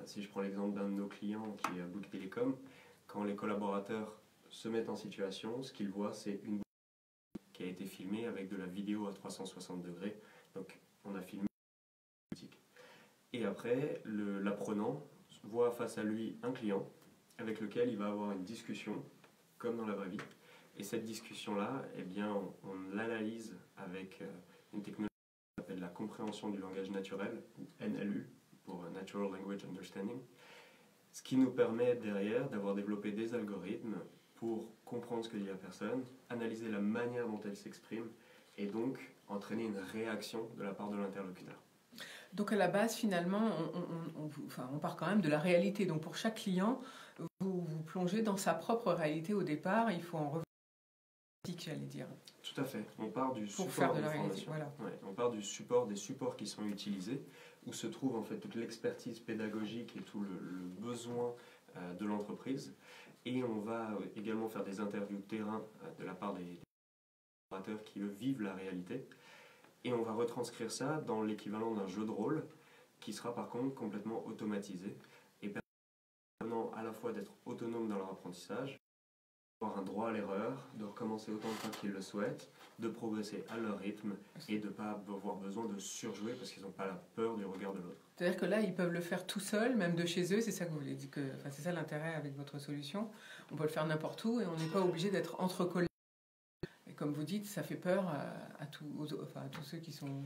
[SPEAKER 1] Si je prends l'exemple d'un de nos clients qui est Bouygues Télécom, quand les collaborateurs se mettent en situation, ce qu'ils voient, c'est une boutique qui a été filmée avec de la vidéo à 360 degrés. Donc, on a filmé une boutique. Et après, l'apprenant voit face à lui un client avec lequel il va avoir une discussion, comme dans la vraie vie. Et cette discussion-là, eh bien, on l'analyse avec une technologie qui s'appelle la compréhension du langage naturel, ou NLU, pour Natural Language Understanding. Ce qui nous permet derrière d'avoir développé des algorithmes pour comprendre ce que dit la personne, analyser la manière dont elle s'exprime et donc entraîner une réaction de la part de l'interlocuteur.
[SPEAKER 2] Donc à la base, finalement, on part quand même de la réalité. Donc pour chaque client, vous plongez dans sa propre réalité au départ. Il faut en revenir, j'allais dire.
[SPEAKER 1] Tout à fait. On part du
[SPEAKER 2] pour
[SPEAKER 1] support
[SPEAKER 2] faire de la réalité. Voilà.
[SPEAKER 1] Ouais, on part du support, des supports qui sont utilisés, où se trouve en fait toute l'expertise pédagogique et tout le besoin de l'entreprise. Et on va également faire des interviews de terrain de la part des collaborateurs qui, eux, vivent la réalité. Et on va retranscrire ça dans l'équivalent d'un jeu de rôle qui sera par contre complètement automatisé et permettant à la fois d'être autonome dans leur apprentissage, d'avoir un droit à l'erreur, de recommencer autant de fois qu'ils le souhaitent, de progresser à leur rythme et de ne pas avoir besoin de surjouer parce qu'ils n'ont pas la peur du regard de l'autre.
[SPEAKER 2] C'est-à-dire que là, ils peuvent le faire tout seuls, même de chez eux, c'est ça que vous voulez dire, c'est ça l'intérêt avec votre solution. On peut le faire n'importe où et on n'est pas obligé d'être entrecollés. Et comme vous dites, ça fait peur à tous ceux qui ont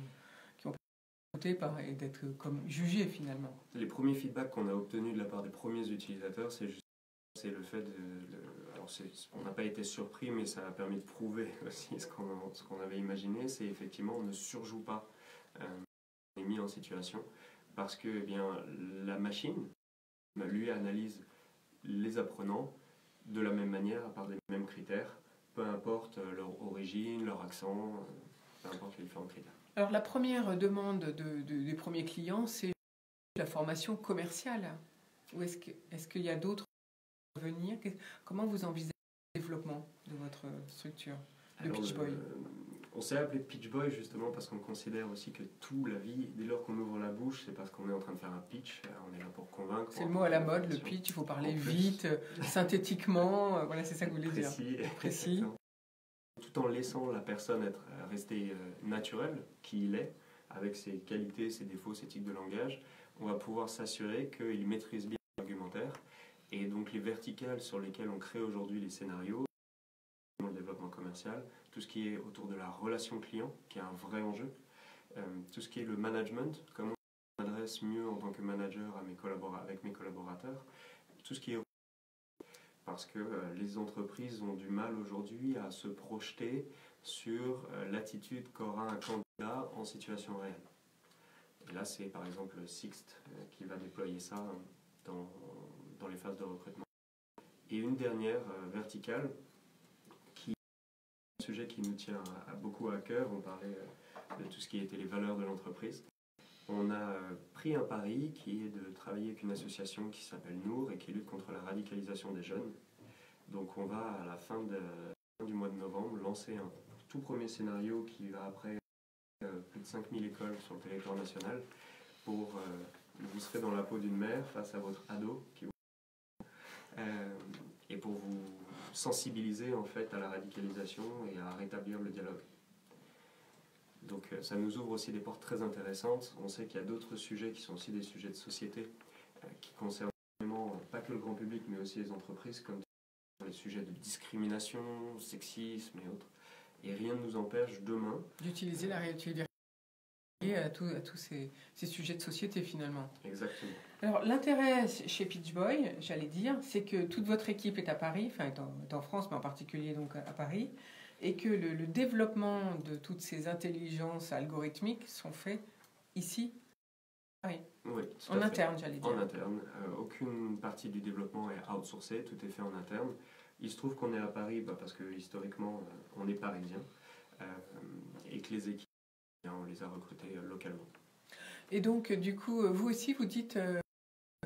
[SPEAKER 2] été et d'être comme jugés finalement.
[SPEAKER 1] Les premiers feedbacks qu'on a obtenus de la part des premiers utilisateurs, c'est le fait alors on n'a pas été surpris, mais ça a permis de prouver aussi ce qu'on avait imaginé, c'est effectivement on ne surjoue pas, on est mis en situation, parce que eh bien, la machine, lui, analyse les apprenants de la même manière, à part des mêmes critères, peu importe leur origine, leur accent, peu importe les différents critères.
[SPEAKER 2] Alors la première demande des premiers clients, c'est la formation commerciale. Ou est-ce qu'il y a d'autres à venir? Comment vous envisagez le développement de votre structure de Pitch Boy?
[SPEAKER 1] On s'est appelé Pitch Boy justement parce qu'on considère aussi que toute la vie, dès lors qu'on ouvre la bouche, c'est parce qu'on est en train de faire un pitch, on est là pour convaincre.
[SPEAKER 2] C'est le mot à la mode, le pitch, il faut parler vite, synthétiquement, voilà, c'est ça que vous voulez dire. Précis.
[SPEAKER 1] Tout en laissant la personne rester naturelle, qui il est, avec ses qualités, ses défauts, ses types de langage, on va pouvoir s'assurer qu'il maîtrise bien l'argumentaire. Et donc les verticales sur lesquelles on crée aujourd'hui les scénarios, le développement commercial, tout ce qui est autour de la relation client, qui est un vrai enjeu, tout ce qui est le management, comment on s'adresse mieux en tant que manager avec mes collaborateurs, tout ce qui est parce que les entreprises ont du mal aujourd'hui à se projeter sur l'attitude qu'aura un candidat en situation réelle. Et là, c'est par exemple Sixt qui va déployer ça dans les phases de recrutement. Et une dernière verticale, qui est un sujet qui nous tient beaucoup à cœur, on parlait de tout ce qui était les valeurs de l'entreprise. On a pris un pari qui est de travailler avec une association qui s'appelle Nour et qui lutte contre la radicalisation des jeunes. Donc on va à la fin du mois de novembre lancer un tout premier scénario qui va après plus de 5000 écoles sur le territoire national pour vous serez dans la peau d'une mère face à votre ado et pour vous sensibiliser en fait à la radicalisation et à rétablir le dialogue. Donc ça nous ouvre aussi des portes très intéressantes. On sait qu'il y a d'autres sujets qui sont aussi des sujets de société qui concernent vraiment pas que le grand public mais aussi les entreprises, comme les sujets de discrimination, sexisme et autres. Et rien ne nous empêche demain
[SPEAKER 2] d'utiliser la réalité à tous ces sujets de société finalement.
[SPEAKER 1] Exactement.
[SPEAKER 2] Alors l'intérêt chez Pitch Boy, j'allais dire, c'est que toute votre équipe est à Paris, enfin est en France mais en particulier donc à Paris, et que le développement de toutes ces intelligences algorithmiques sont faits ici, à Paris.
[SPEAKER 1] Oui,
[SPEAKER 2] en interne, j'allais dire.
[SPEAKER 1] En interne. Aucune partie du développement est outsourcée, tout est fait en interne. Il se trouve qu'on est à Paris parce que historiquement, on est parisien et que les équipes, on les a recrutées localement.
[SPEAKER 2] Et donc, du coup, vous aussi, vous dites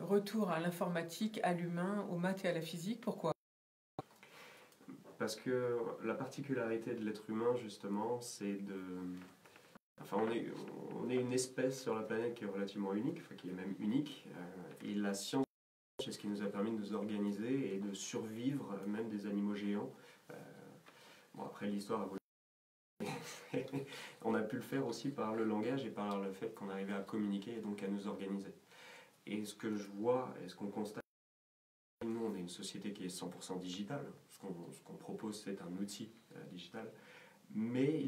[SPEAKER 2] retour à l'informatique, à l'humain, aux maths et à la physique. Pourquoi ?
[SPEAKER 1] Parce que la particularité de l'être humain, justement, c'est de... Enfin, on est une espèce sur la planète qui est relativement unique, enfin qui est même unique, et la science, c'est ce qui nous a permis de nous organiser et de survivre, même des animaux géants. Bon, après, l'histoire a voulu... On a pu le faire aussi par le langage et par le fait qu'on arrivait à communiquer et donc à nous organiser. Et ce que je vois et ce qu'on constate, nous, on est une société qui est 100% digitale. Ce qu'on propose, c'est un outil digital, mais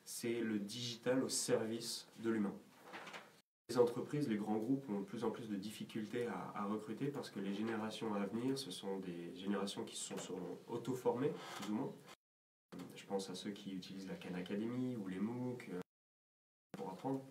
[SPEAKER 1] c'est le digital au service de l'humain. Les entreprises, les grands groupes ont de plus en plus de difficultés à recruter parce que les générations à venir, ce sont des générations qui se sont auto-formées, plus ou moins. Je pense à ceux qui utilisent la Khan Academy ou les MOOC pour apprendre.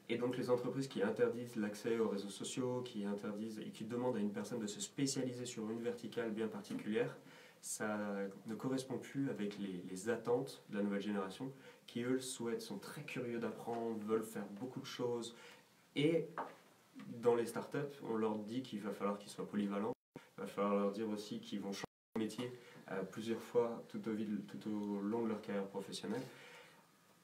[SPEAKER 1] Et donc les entreprises qui interdisent l'accès aux réseaux sociaux, qui interdisent et qui demandent à une personne de se spécialiser sur une verticale bien particulière, ça ne correspond plus avec les attentes de la nouvelle génération qui, eux, sont très curieux d'apprendre, veulent faire beaucoup de choses et dans les startups, on leur dit qu'il va falloir qu'ils soient polyvalents. Il va falloir leur dire aussi qu'ils vont changer de métier plusieurs fois tout au long de leur carrière professionnelle.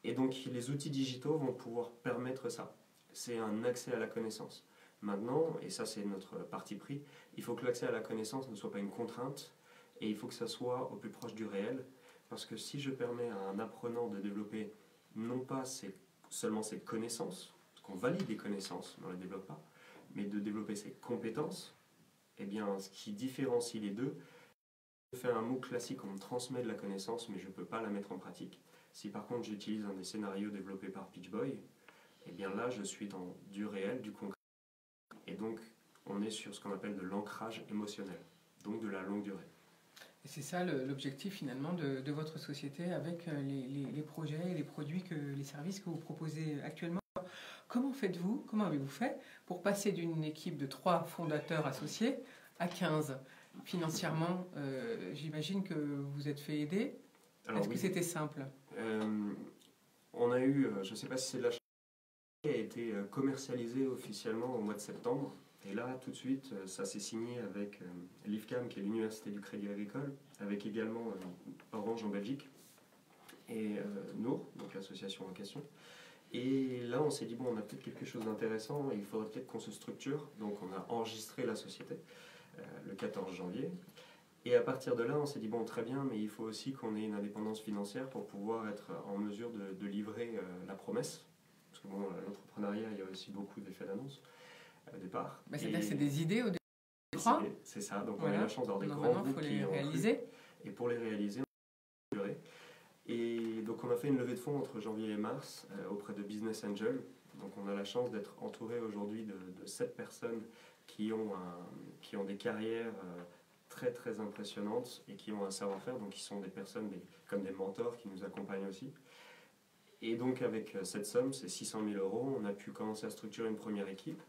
[SPEAKER 1] Et donc les outils digitaux vont pouvoir permettre ça. C'est un accès à la connaissance. Maintenant, et ça c'est notre parti pris, il faut que l'accès à la connaissance ne soit pas une contrainte et il faut que ça soit au plus proche du réel. Parce que si je permets à un apprenant de développer non pas seulement ses connaissances, parce qu'on valide les connaissances, mais on ne les développe pas, mais de développer ses compétences, eh bien ce qui différencie les deux, je fais un mot classique, on me transmet de la connaissance mais je ne peux pas la mettre en pratique. Si par contre j'utilise un des scénarios développés par PitchBoy, eh bien là je suis dans du réel, du concret. Et donc on est sur ce qu'on appelle de l'ancrage émotionnel, donc de la longue durée.
[SPEAKER 2] Et c'est ça l'objectif finalement de votre société avec les projets et les produits, les services que vous proposez actuellement. Comment faites-vous, comment avez-vous fait pour passer d'une équipe de 3 fondateurs associés à 15 ? Financièrement, j'imagine que vous êtes fait aider. Est-ce que c'était simple ?
[SPEAKER 1] On a eu, je ne sais pas si c'est de la chance, qui a été commercialisé officiellement au mois de septembre. Et là, tout de suite, ça s'est signé avec l'IFCAM, qui est l'Université du Crédit Agricole, avec également Orange en Belgique, et Nour, donc l'association en question. Et là, on s'est dit, bon, on a peut-être quelque chose d'intéressant, et il faudrait peut-être qu'on se structure. Donc, on a enregistré la société le 14 janvier. Et à partir de là, on s'est dit, bon, très bien, mais il faut aussi qu'on ait une indépendance financière pour pouvoir être en mesure de livrer la promesse. Parce que bon, l'entrepreneuriat, il y a aussi beaucoup d'effets d'annonce au départ.
[SPEAKER 2] C'est-à-dire que c'est des idées au départ.
[SPEAKER 1] C'est ça, donc
[SPEAKER 2] voilà.
[SPEAKER 1] on a la chance d'avoir des grands groupes
[SPEAKER 2] il faut les réaliser.
[SPEAKER 1] Et pour les réaliser, on a duré. Et donc on a fait une levée de fonds entre janvier et mars auprès de Business Angel. Donc on a la chance d'être entouré aujourd'hui de 7 personnes qui ont des carrières très très impressionnantes et qui ont un savoir-faire, donc qui sont des personnes comme des mentors qui nous accompagnent aussi. Et donc avec cette somme, c'est 600 000 €, on a pu commencer à structurer une première équipe.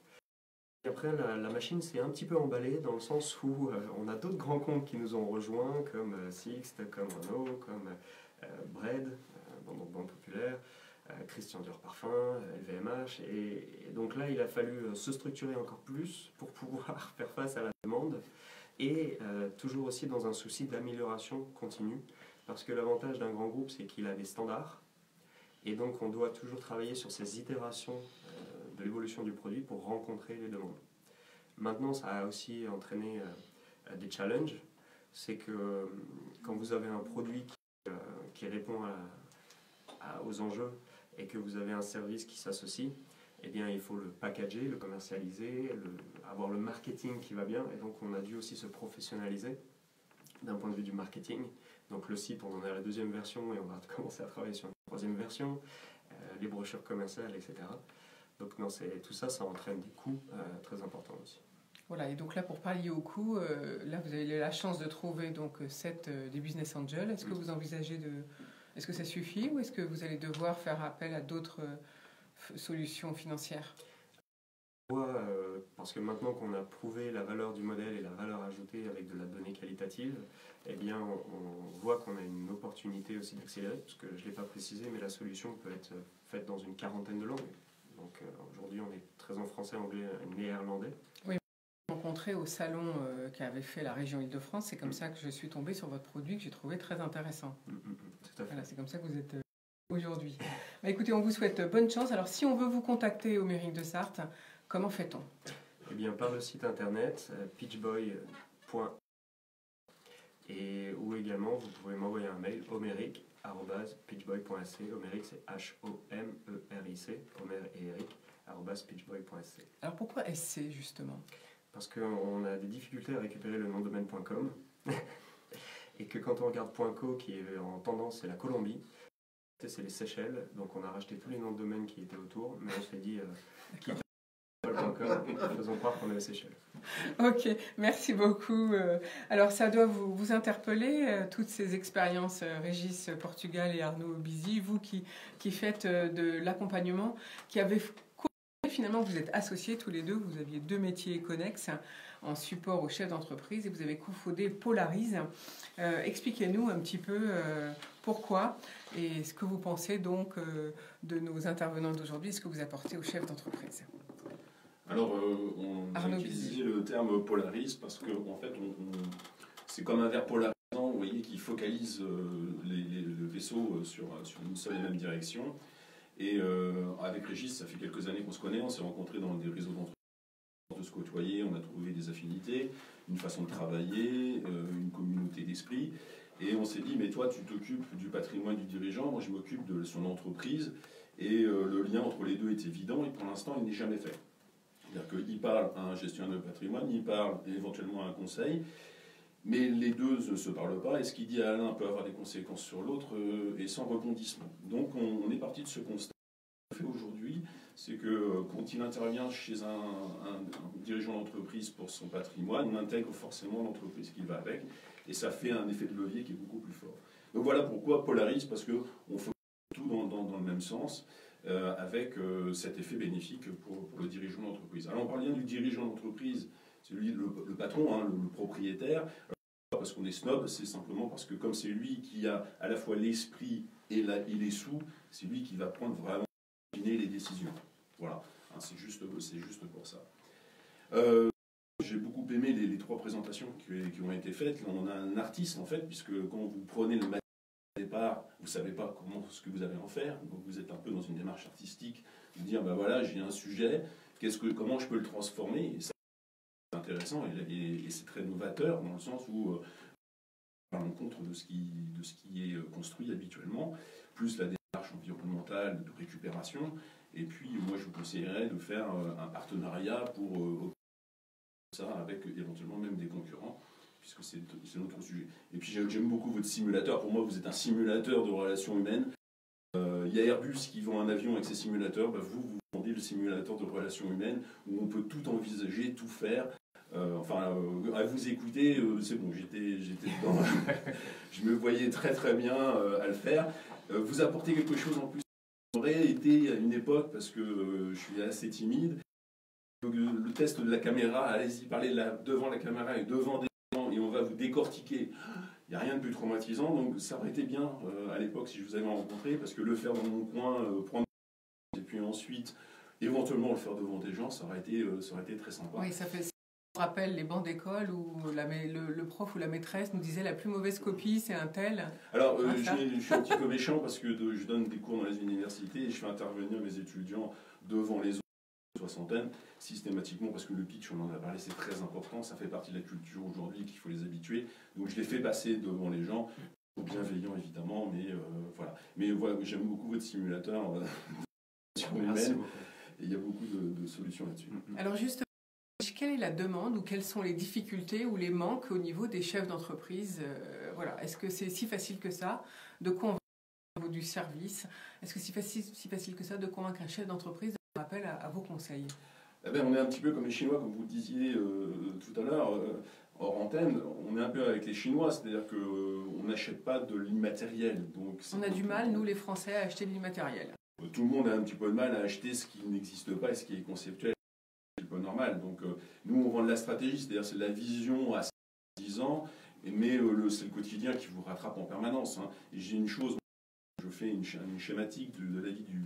[SPEAKER 1] Et après, la machine s'est un petit peu emballée dans le sens où on a d'autres grands comptes qui nous ont rejoints, comme Sixt, comme Renault, comme Bread, Banque Populaire, Christian Dior Parfum, LVMH. Et donc là, il a fallu se structurer encore plus pour pouvoir faire face à la demande. Et toujours aussi dans un souci d'amélioration continue. Parce que l'avantage d'un grand groupe, c'est qu'il a des standards. Et donc, on doit toujours travailler sur ces itérations de l'évolution du produit pour rencontrer les demandes. Maintenant, ça a aussi entraîné des challenges. C'est que quand vous avez un produit qui répond aux enjeux et que vous avez un service qui s'associe, eh bien, il faut le packager, le commercialiser, avoir le marketing qui va bien. Et donc, on a dû aussi se professionnaliser d'un point de vue du marketing. Donc, le site, on en est à la 2e version et on va commencer à travailler sur une 3e version, les brochures commerciales, etc. Donc, non, tout ça, ça entraîne des coûts très importants aussi.
[SPEAKER 2] Voilà, et donc là, pour pallier aux coûts, là, vous avez eu la chance de trouver donc, des business angels. Est-ce que vous envisagez Est-ce que ça suffit ou est-ce que vous allez devoir faire appel à d'autres solutions financières ?
[SPEAKER 1] Parce que maintenant qu'on a prouvé la valeur du modèle et la valeur ajoutée avec de la donnée qualitative, eh bien, on voit qu'on a une opportunité aussi d'accélérer, parce que je ne l'ai pas précisé, mais la solution peut être faite dans une 40aine de langues. Donc aujourd'hui, on est très en français, anglais et néerlandais.
[SPEAKER 2] Oui, rencontré au salon qu'avait fait la région Île-de-France, c'est comme ça que je suis tombée sur votre produit que j'ai trouvé très intéressant.
[SPEAKER 1] Tout à fait.
[SPEAKER 2] Voilà, c'est comme ça que vous êtes aujourd'hui. Bah, écoutez, on vous souhaite bonne chance. Alors, si on veut vous contacter au Méric de Sarthe, comment fait-on ?
[SPEAKER 1] Eh bien, par le site internet pitchboy.com ou également, vous pouvez m'envoyer un mail omeric@pitchboy.sc. Omeric, c'est HOMERIC, Omer et Eric, @pitchboy.sc.
[SPEAKER 2] Alors, pourquoi SC, justement ?
[SPEAKER 1] Parce qu'on a des difficultés à récupérer le nom de domaine.com et que quand on regarde .co, qui est en tendance, c'est la Colombie, c'est les Seychelles, donc on a racheté tous les noms de domaine qui étaient autour, mais on s'est dit faisons croire qu'on est les Seychelles.
[SPEAKER 2] Ok, merci beaucoup. Alors ça doit vous interpeller, toutes ces expériences, Régis Portugal et Arnaud Bizy, vous qui faites de l'accompagnement, qui avez finalement, vous êtes associés tous les deux, vous aviez 2 métiers connexes en support aux chefs d'entreprise et vous avez cofondé Polarise. Expliquez-nous un petit peu pourquoi et ce que vous pensez donc de nos intervenants d'aujourd'hui, ce que vous apportez aux chefs d'entreprise.
[SPEAKER 5] Alors, on a utilisé le terme polarise parce que, en fait, c'est comme un verre polarisant, vous voyez, qui focalise le vaisseau sur une seule et même direction. Et avec Régis, ça fait quelques années qu'on se connaît, on s'est rencontrés dans des réseaux d'entreprise, de se côtoyer, on a trouvé des affinités, une façon de travailler, une communauté d'esprit. Et on s'est dit, mais toi, tu t'occupes du patrimoine du dirigeant, moi je m'occupe de son entreprise. Et le lien entre les deux est évident, et pour l'instant, il n'est jamais fait. C'est-à-dire qu'il parle à un gestionnaire de patrimoine, il parle éventuellement à un conseil, mais les deux ne se parlent pas, et ce qu'il dit à l'un peut avoir des conséquences sur l'autre, et sans rebondissement. Donc on est parti de ce constat. Ce qu'on fait aujourd'hui, c'est que quand il intervient chez un dirigeant d'entreprise pour son patrimoine, on intègre forcément l'entreprise qui va avec, et ça fait un effet de levier qui est beaucoup plus fort. Donc voilà pourquoi polarise, parce qu'on fait tout dans le même sens, avec cet effet bénéfique pour le dirigeant d'entreprise. Alors on parle bien du dirigeant d'entreprise, c'est lui le patron, hein, le propriétaire. Parce qu'on est snob, c'est simplement parce que comme c'est lui qui a à la fois l'esprit et les sous, c'est lui qui va prendre vraiment les décisions. Voilà, hein, c'est juste pour ça. J'ai beaucoup aimé les trois présentations qui ont été faites. Là, on a un artiste en fait, puisque quand vous prenez le matériel au départ, vous ne savez pas ce que vous allez en faire. Donc vous êtes un peu dans une démarche artistique, de dire ben voilà, j'ai un sujet, comment je peux le transformer. Et ça, c'est intéressant et c'est très novateur dans le sens où à l'encontre de ce qui est construit habituellement, plus la démarche environnementale de récupération. Et puis moi je vous conseillerais de faire un partenariat pour ça avec éventuellement même des concurrents, puisque c'est notre sujet. Et puis j'aime beaucoup votre simulateur. Pour moi, vous êtes un simulateur de relations humaines. Il y a Airbus qui vend un avion avec ses simulateurs. Ben vous vendez le simulateur de relations humaines où on peut tout envisager, tout faire. À vous écouter, c'est bon, j'étais dedans. Je me voyais très très bien à le faire. Vous apportez quelque chose en plus. J'aurais été à une époque, parce que je suis assez timide, le test de la caméra, allez-y, parlez devant la caméra et devant des gens et on va vous décortiquer. Il n'y a rien de plus traumatisant, donc ça aurait été bien à l'époque si je vous avais rencontré, parce que le faire dans mon coin, prendre et puis ensuite éventuellement le faire devant des gens, ça aurait été très sympa.
[SPEAKER 2] Oui, ça fait... Je me rappelle les bancs d'école où le prof ou la maîtresse nous disait la plus mauvaise copie, c'est un tel.
[SPEAKER 5] Alors, je suis un petit peu méchant parce que je donne des cours dans les universités et je fais intervenir mes étudiants devant les autres soixantaine, systématiquement, parce que le pitch, on en a parlé, c'est très important, ça fait partie de la culture aujourd'hui qu'il faut les habituer. Donc je les fais passer devant les gens, bienveillants évidemment, mais voilà. Mais voilà, j'aime beaucoup votre simulateur humaine, et il y a beaucoup de solutions là-dessus.
[SPEAKER 2] Alors justement, quelle est la demande ou quelles sont les difficultés ou les manques au niveau des chefs d'entreprise voilà. Est-ce que c'est si facile que ça de convaincre au niveau du service? Est-ce que c'est si facile que ça de convaincre un chef d'entreprise de faire appel à vos conseils?
[SPEAKER 5] Eh bien, on est un petit peu comme les Chinois, comme vous le disiez tout à l'heure, hors antenne. On est un peu avec les Chinois, c'est-à-dire qu'on n'achète pas de l'immatériel.
[SPEAKER 2] On a du mal, nous les Français, à acheter de l'immatériel.
[SPEAKER 5] Tout le monde a un petit peu de mal à acheter ce qui n'existe pas et ce qui est conceptuel. C'est pas normal. Donc nous, on vend de la stratégie, c'est-à-dire c'est de la vision à 10 ans, mais c'est le quotidien qui vous rattrape en permanence. Hein. Et j'ai une chose, je fais une schématique de la vie du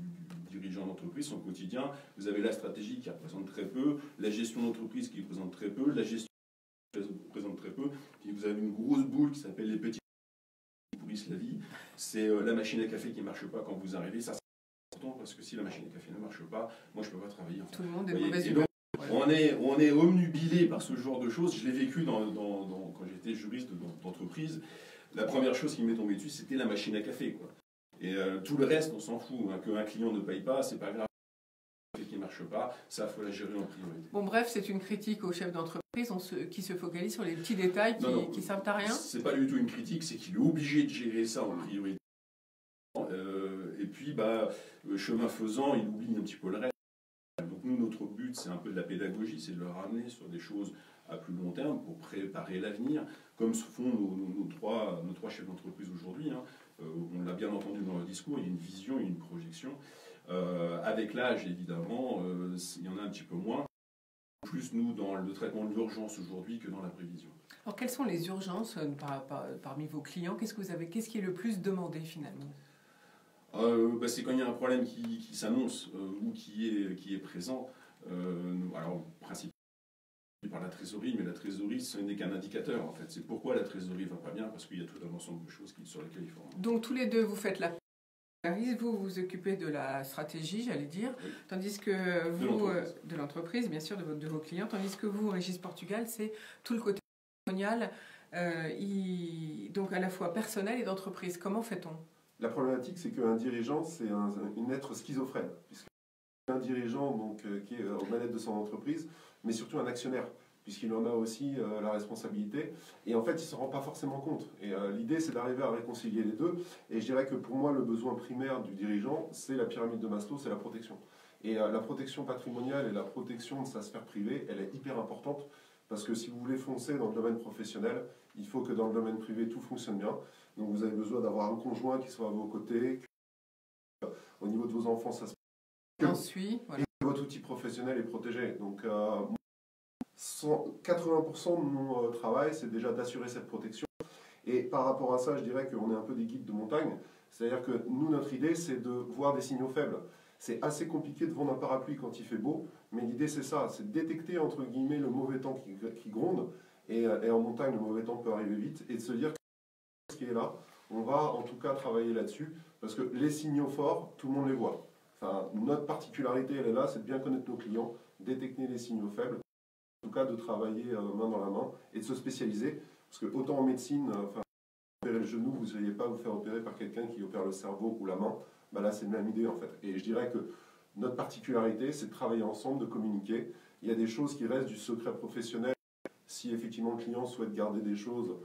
[SPEAKER 5] dirigeant d'entreprise, son quotidien. Vous avez la stratégie qui représente très peu, la gestion d'entreprise qui représente très peu, la gestion qui représente très peu, puis vous avez une grosse boule qui s'appelle les petits qui pourrissent la vie. C'est la machine à café qui ne marche pas quand vous arrivez. Ça, c'est important parce que si la machine à café ne marche pas, moi je ne peux pas travailler. Enfin,
[SPEAKER 2] tout le monde est de mauvaise humeur.
[SPEAKER 5] On est omnubilé par ce genre de choses. Je l'ai vécu quand j'étais juriste d'entreprise. La première chose qui m'est tombée dessus, c'était la machine à café, quoi. Et tout le reste, on s'en fout. Hein. Qu'un client ne paye pas, c'est pas grave. Qui ne marche pas, ça, il faut la gérer en priorité.
[SPEAKER 2] Bon, bref, c'est une critique aux chefs d'entreprise qui se focalise sur les petits détails qui ne servent à rien.
[SPEAKER 5] C'est pas du tout une critique, c'est qu'il est obligé de gérer ça en priorité. Et puis, chemin faisant, il oublie un petit peu le reste. Donc nous, notre but, c'est un peu de la pédagogie, c'est de le ramener sur des choses à plus long terme pour préparer l'avenir, comme se font nos trois chefs d'entreprise aujourd'hui. Hein. On l'a bien entendu dans le discours, il y a une vision, il y a une projection. Avec l'âge, évidemment, il y en a un petit peu moins. Plus nous dans le traitement de l'urgence aujourd'hui que dans la prévision.
[SPEAKER 2] Alors quelles sont les urgences parmi vos clients? Qu'est-ce qui est le plus demandé finalement?
[SPEAKER 5] C'est quand il y a un problème qui s'annonce ou qui est présent. Alors, principalement par la trésorerie, mais la trésorerie, ce n'est qu'un indicateur, en fait. C'est pourquoi la trésorerie ne va pas bien, parce qu'il y a tout un ensemble de choses sur lesquelles il faut...
[SPEAKER 2] Donc, tous les deux, vous faites la... Vous vous occupez de la stratégie, j'allais dire,
[SPEAKER 5] Oui.
[SPEAKER 2] tandis que vous, de l'entreprise, bien sûr, de vos clients, tandis que vous, Régis Portugal, c'est tout le côté patrimonial, donc à la fois personnel et d'entreprise. Comment fait-on?
[SPEAKER 4] La problématique, c'est qu'un dirigeant, c'est un être schizophrène, puisque un dirigeant donc, qui est aux manettes de son entreprise, mais surtout un actionnaire, puisqu'il en a aussi la responsabilité. Et en fait, il ne s'en rend pas forcément compte. Et l'idée, c'est d'arriver à réconcilier les deux. Et je dirais que pour moi, le besoin primaire du dirigeant, c'est la pyramide de Maslow, c'est la protection. Et la protection patrimoniale et la protection de sa sphère privée, elle est hyper importante, parce que si vous voulez foncer dans le domaine professionnel, il faut que dans le domaine privé, tout fonctionne bien. Donc vous avez besoin d'avoir un conjoint qui soit à vos côtés, que, au niveau de vos enfants, ça se passe.
[SPEAKER 2] Voilà.
[SPEAKER 4] Et que votre outil professionnel est protégé. Donc 80% de mon travail, c'est déjà d'assurer cette protection. Et par rapport à ça, je dirais qu'on est un peu des guides de montagne. C'est-à-dire que nous, notre idée, c'est de voir des signaux faibles. C'est assez compliqué de vendre un parapluie quand il fait beau, mais l'idée, c'est ça, c'est de détecter, entre guillemets, le mauvais temps qui gronde. Et en montagne, le mauvais temps peut arriver vite. Et de se dire que ce qui est là, on va en tout cas travailler là-dessus, parce que les signaux forts, tout le monde les voit. Enfin, notre particularité, elle est là, c'est de bien connaître nos clients, détecter les signaux faibles, en tout cas de travailler main dans la main et de se spécialiser. Parce que autant en médecine, opérer le genou, vous n'allez pas vous faire opérer par quelqu'un qui opère le cerveau ou la main. Ben là, c'est la même idée en fait. Et je dirais que notre particularité, c'est de travailler ensemble, de communiquer. Il y a des choses qui restent du secret professionnel. Si effectivement le client souhaite garder des choses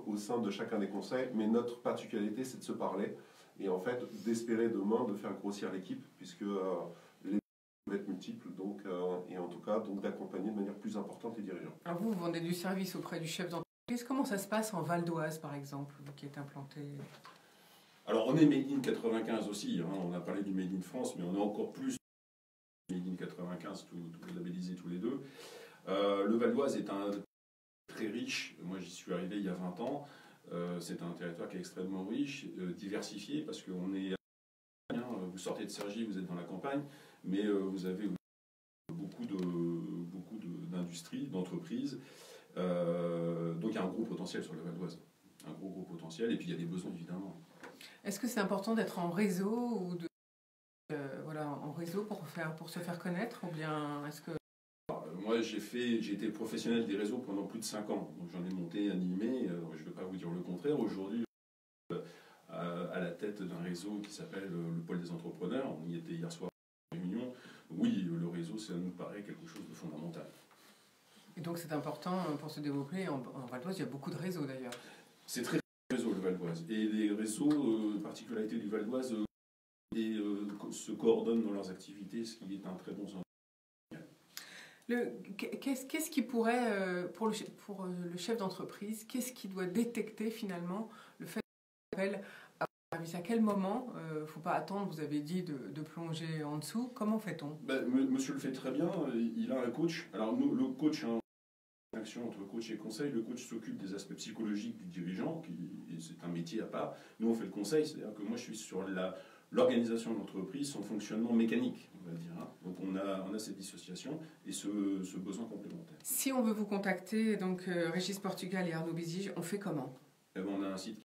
[SPEAKER 4] au sein de chacun des conseils, mais notre particularité, c'est de se parler et en fait d'espérer demain de faire grossir l'équipe, puisque les peuvent être multiples, donc, et en tout cas donc d'accompagner de manière plus importante les dirigeants.
[SPEAKER 2] Alors vous vendez du service auprès du chef d'entreprise. Comment ça se passe en Val d'Oise, par exemple, qui est implanté?
[SPEAKER 5] Alors on est Made in 95 aussi, hein. On a parlé du Made in France, mais on est encore plus Made in 95, tout labellisé tous les deux. Le Val d'Oise est un très riche, moi j'y suis arrivé il y a 20 ans, c'est un territoire qui est extrêmement riche, diversifié, parce qu'on est, vous sortez de Cergy, vous êtes dans la campagne, mais vous avez beaucoup d'industries, d'entreprises, donc il y a un gros potentiel sur le Val d'Oise, un gros potentiel, et puis il y a des besoins évidemment.
[SPEAKER 2] Est-ce que c'est important d'être en réseau ou en réseau pour se faire connaître, ou bien est-ce que...
[SPEAKER 5] Moi, j'ai été professionnel des réseaux pendant plus de 5 ans. Donc j'en ai monté, animé. Je ne vais pas vous dire le contraire. Aujourd'hui, à la tête d'un réseau qui s'appelle le Pôle des entrepreneurs. On y était hier soir en réunion. Oui, le réseau, ça nous paraît quelque chose de fondamental.
[SPEAKER 2] Et donc c'est important pour se développer. En Val d'Oise, il y a beaucoup de réseaux d'ailleurs.
[SPEAKER 5] C'est très réseau le Val d'Oise. Et les réseaux, particularité du Val d'Oise, se coordonnent dans leurs activités, ce qui est un très bon sens.
[SPEAKER 2] Qu'est-ce qui pourrait, pour le chef d'entreprise, qu'est-ce qui doit détecter finalement le fait d'appel à service? À quel moment? Il ne faut pas attendre, vous avez dit, de plonger en dessous. Comment fait-on?
[SPEAKER 5] Monsieur le fait très bien, il a un coach. Alors nous, le coach, une action entre coach et conseil. Le coach s'occupe des aspects psychologiques du dirigeant, c'est un métier à part. Nous, on fait le conseil, c'est-à-dire que moi, je suis sur l'organisation de l'entreprise, son fonctionnement mécanique, on va dire. Hein. Donc on a cette dissociation et ce besoin complémentaire.
[SPEAKER 2] Si on veut vous contacter, donc Régis Portugal et Arnaud Bizige, on fait comment?
[SPEAKER 5] On a un site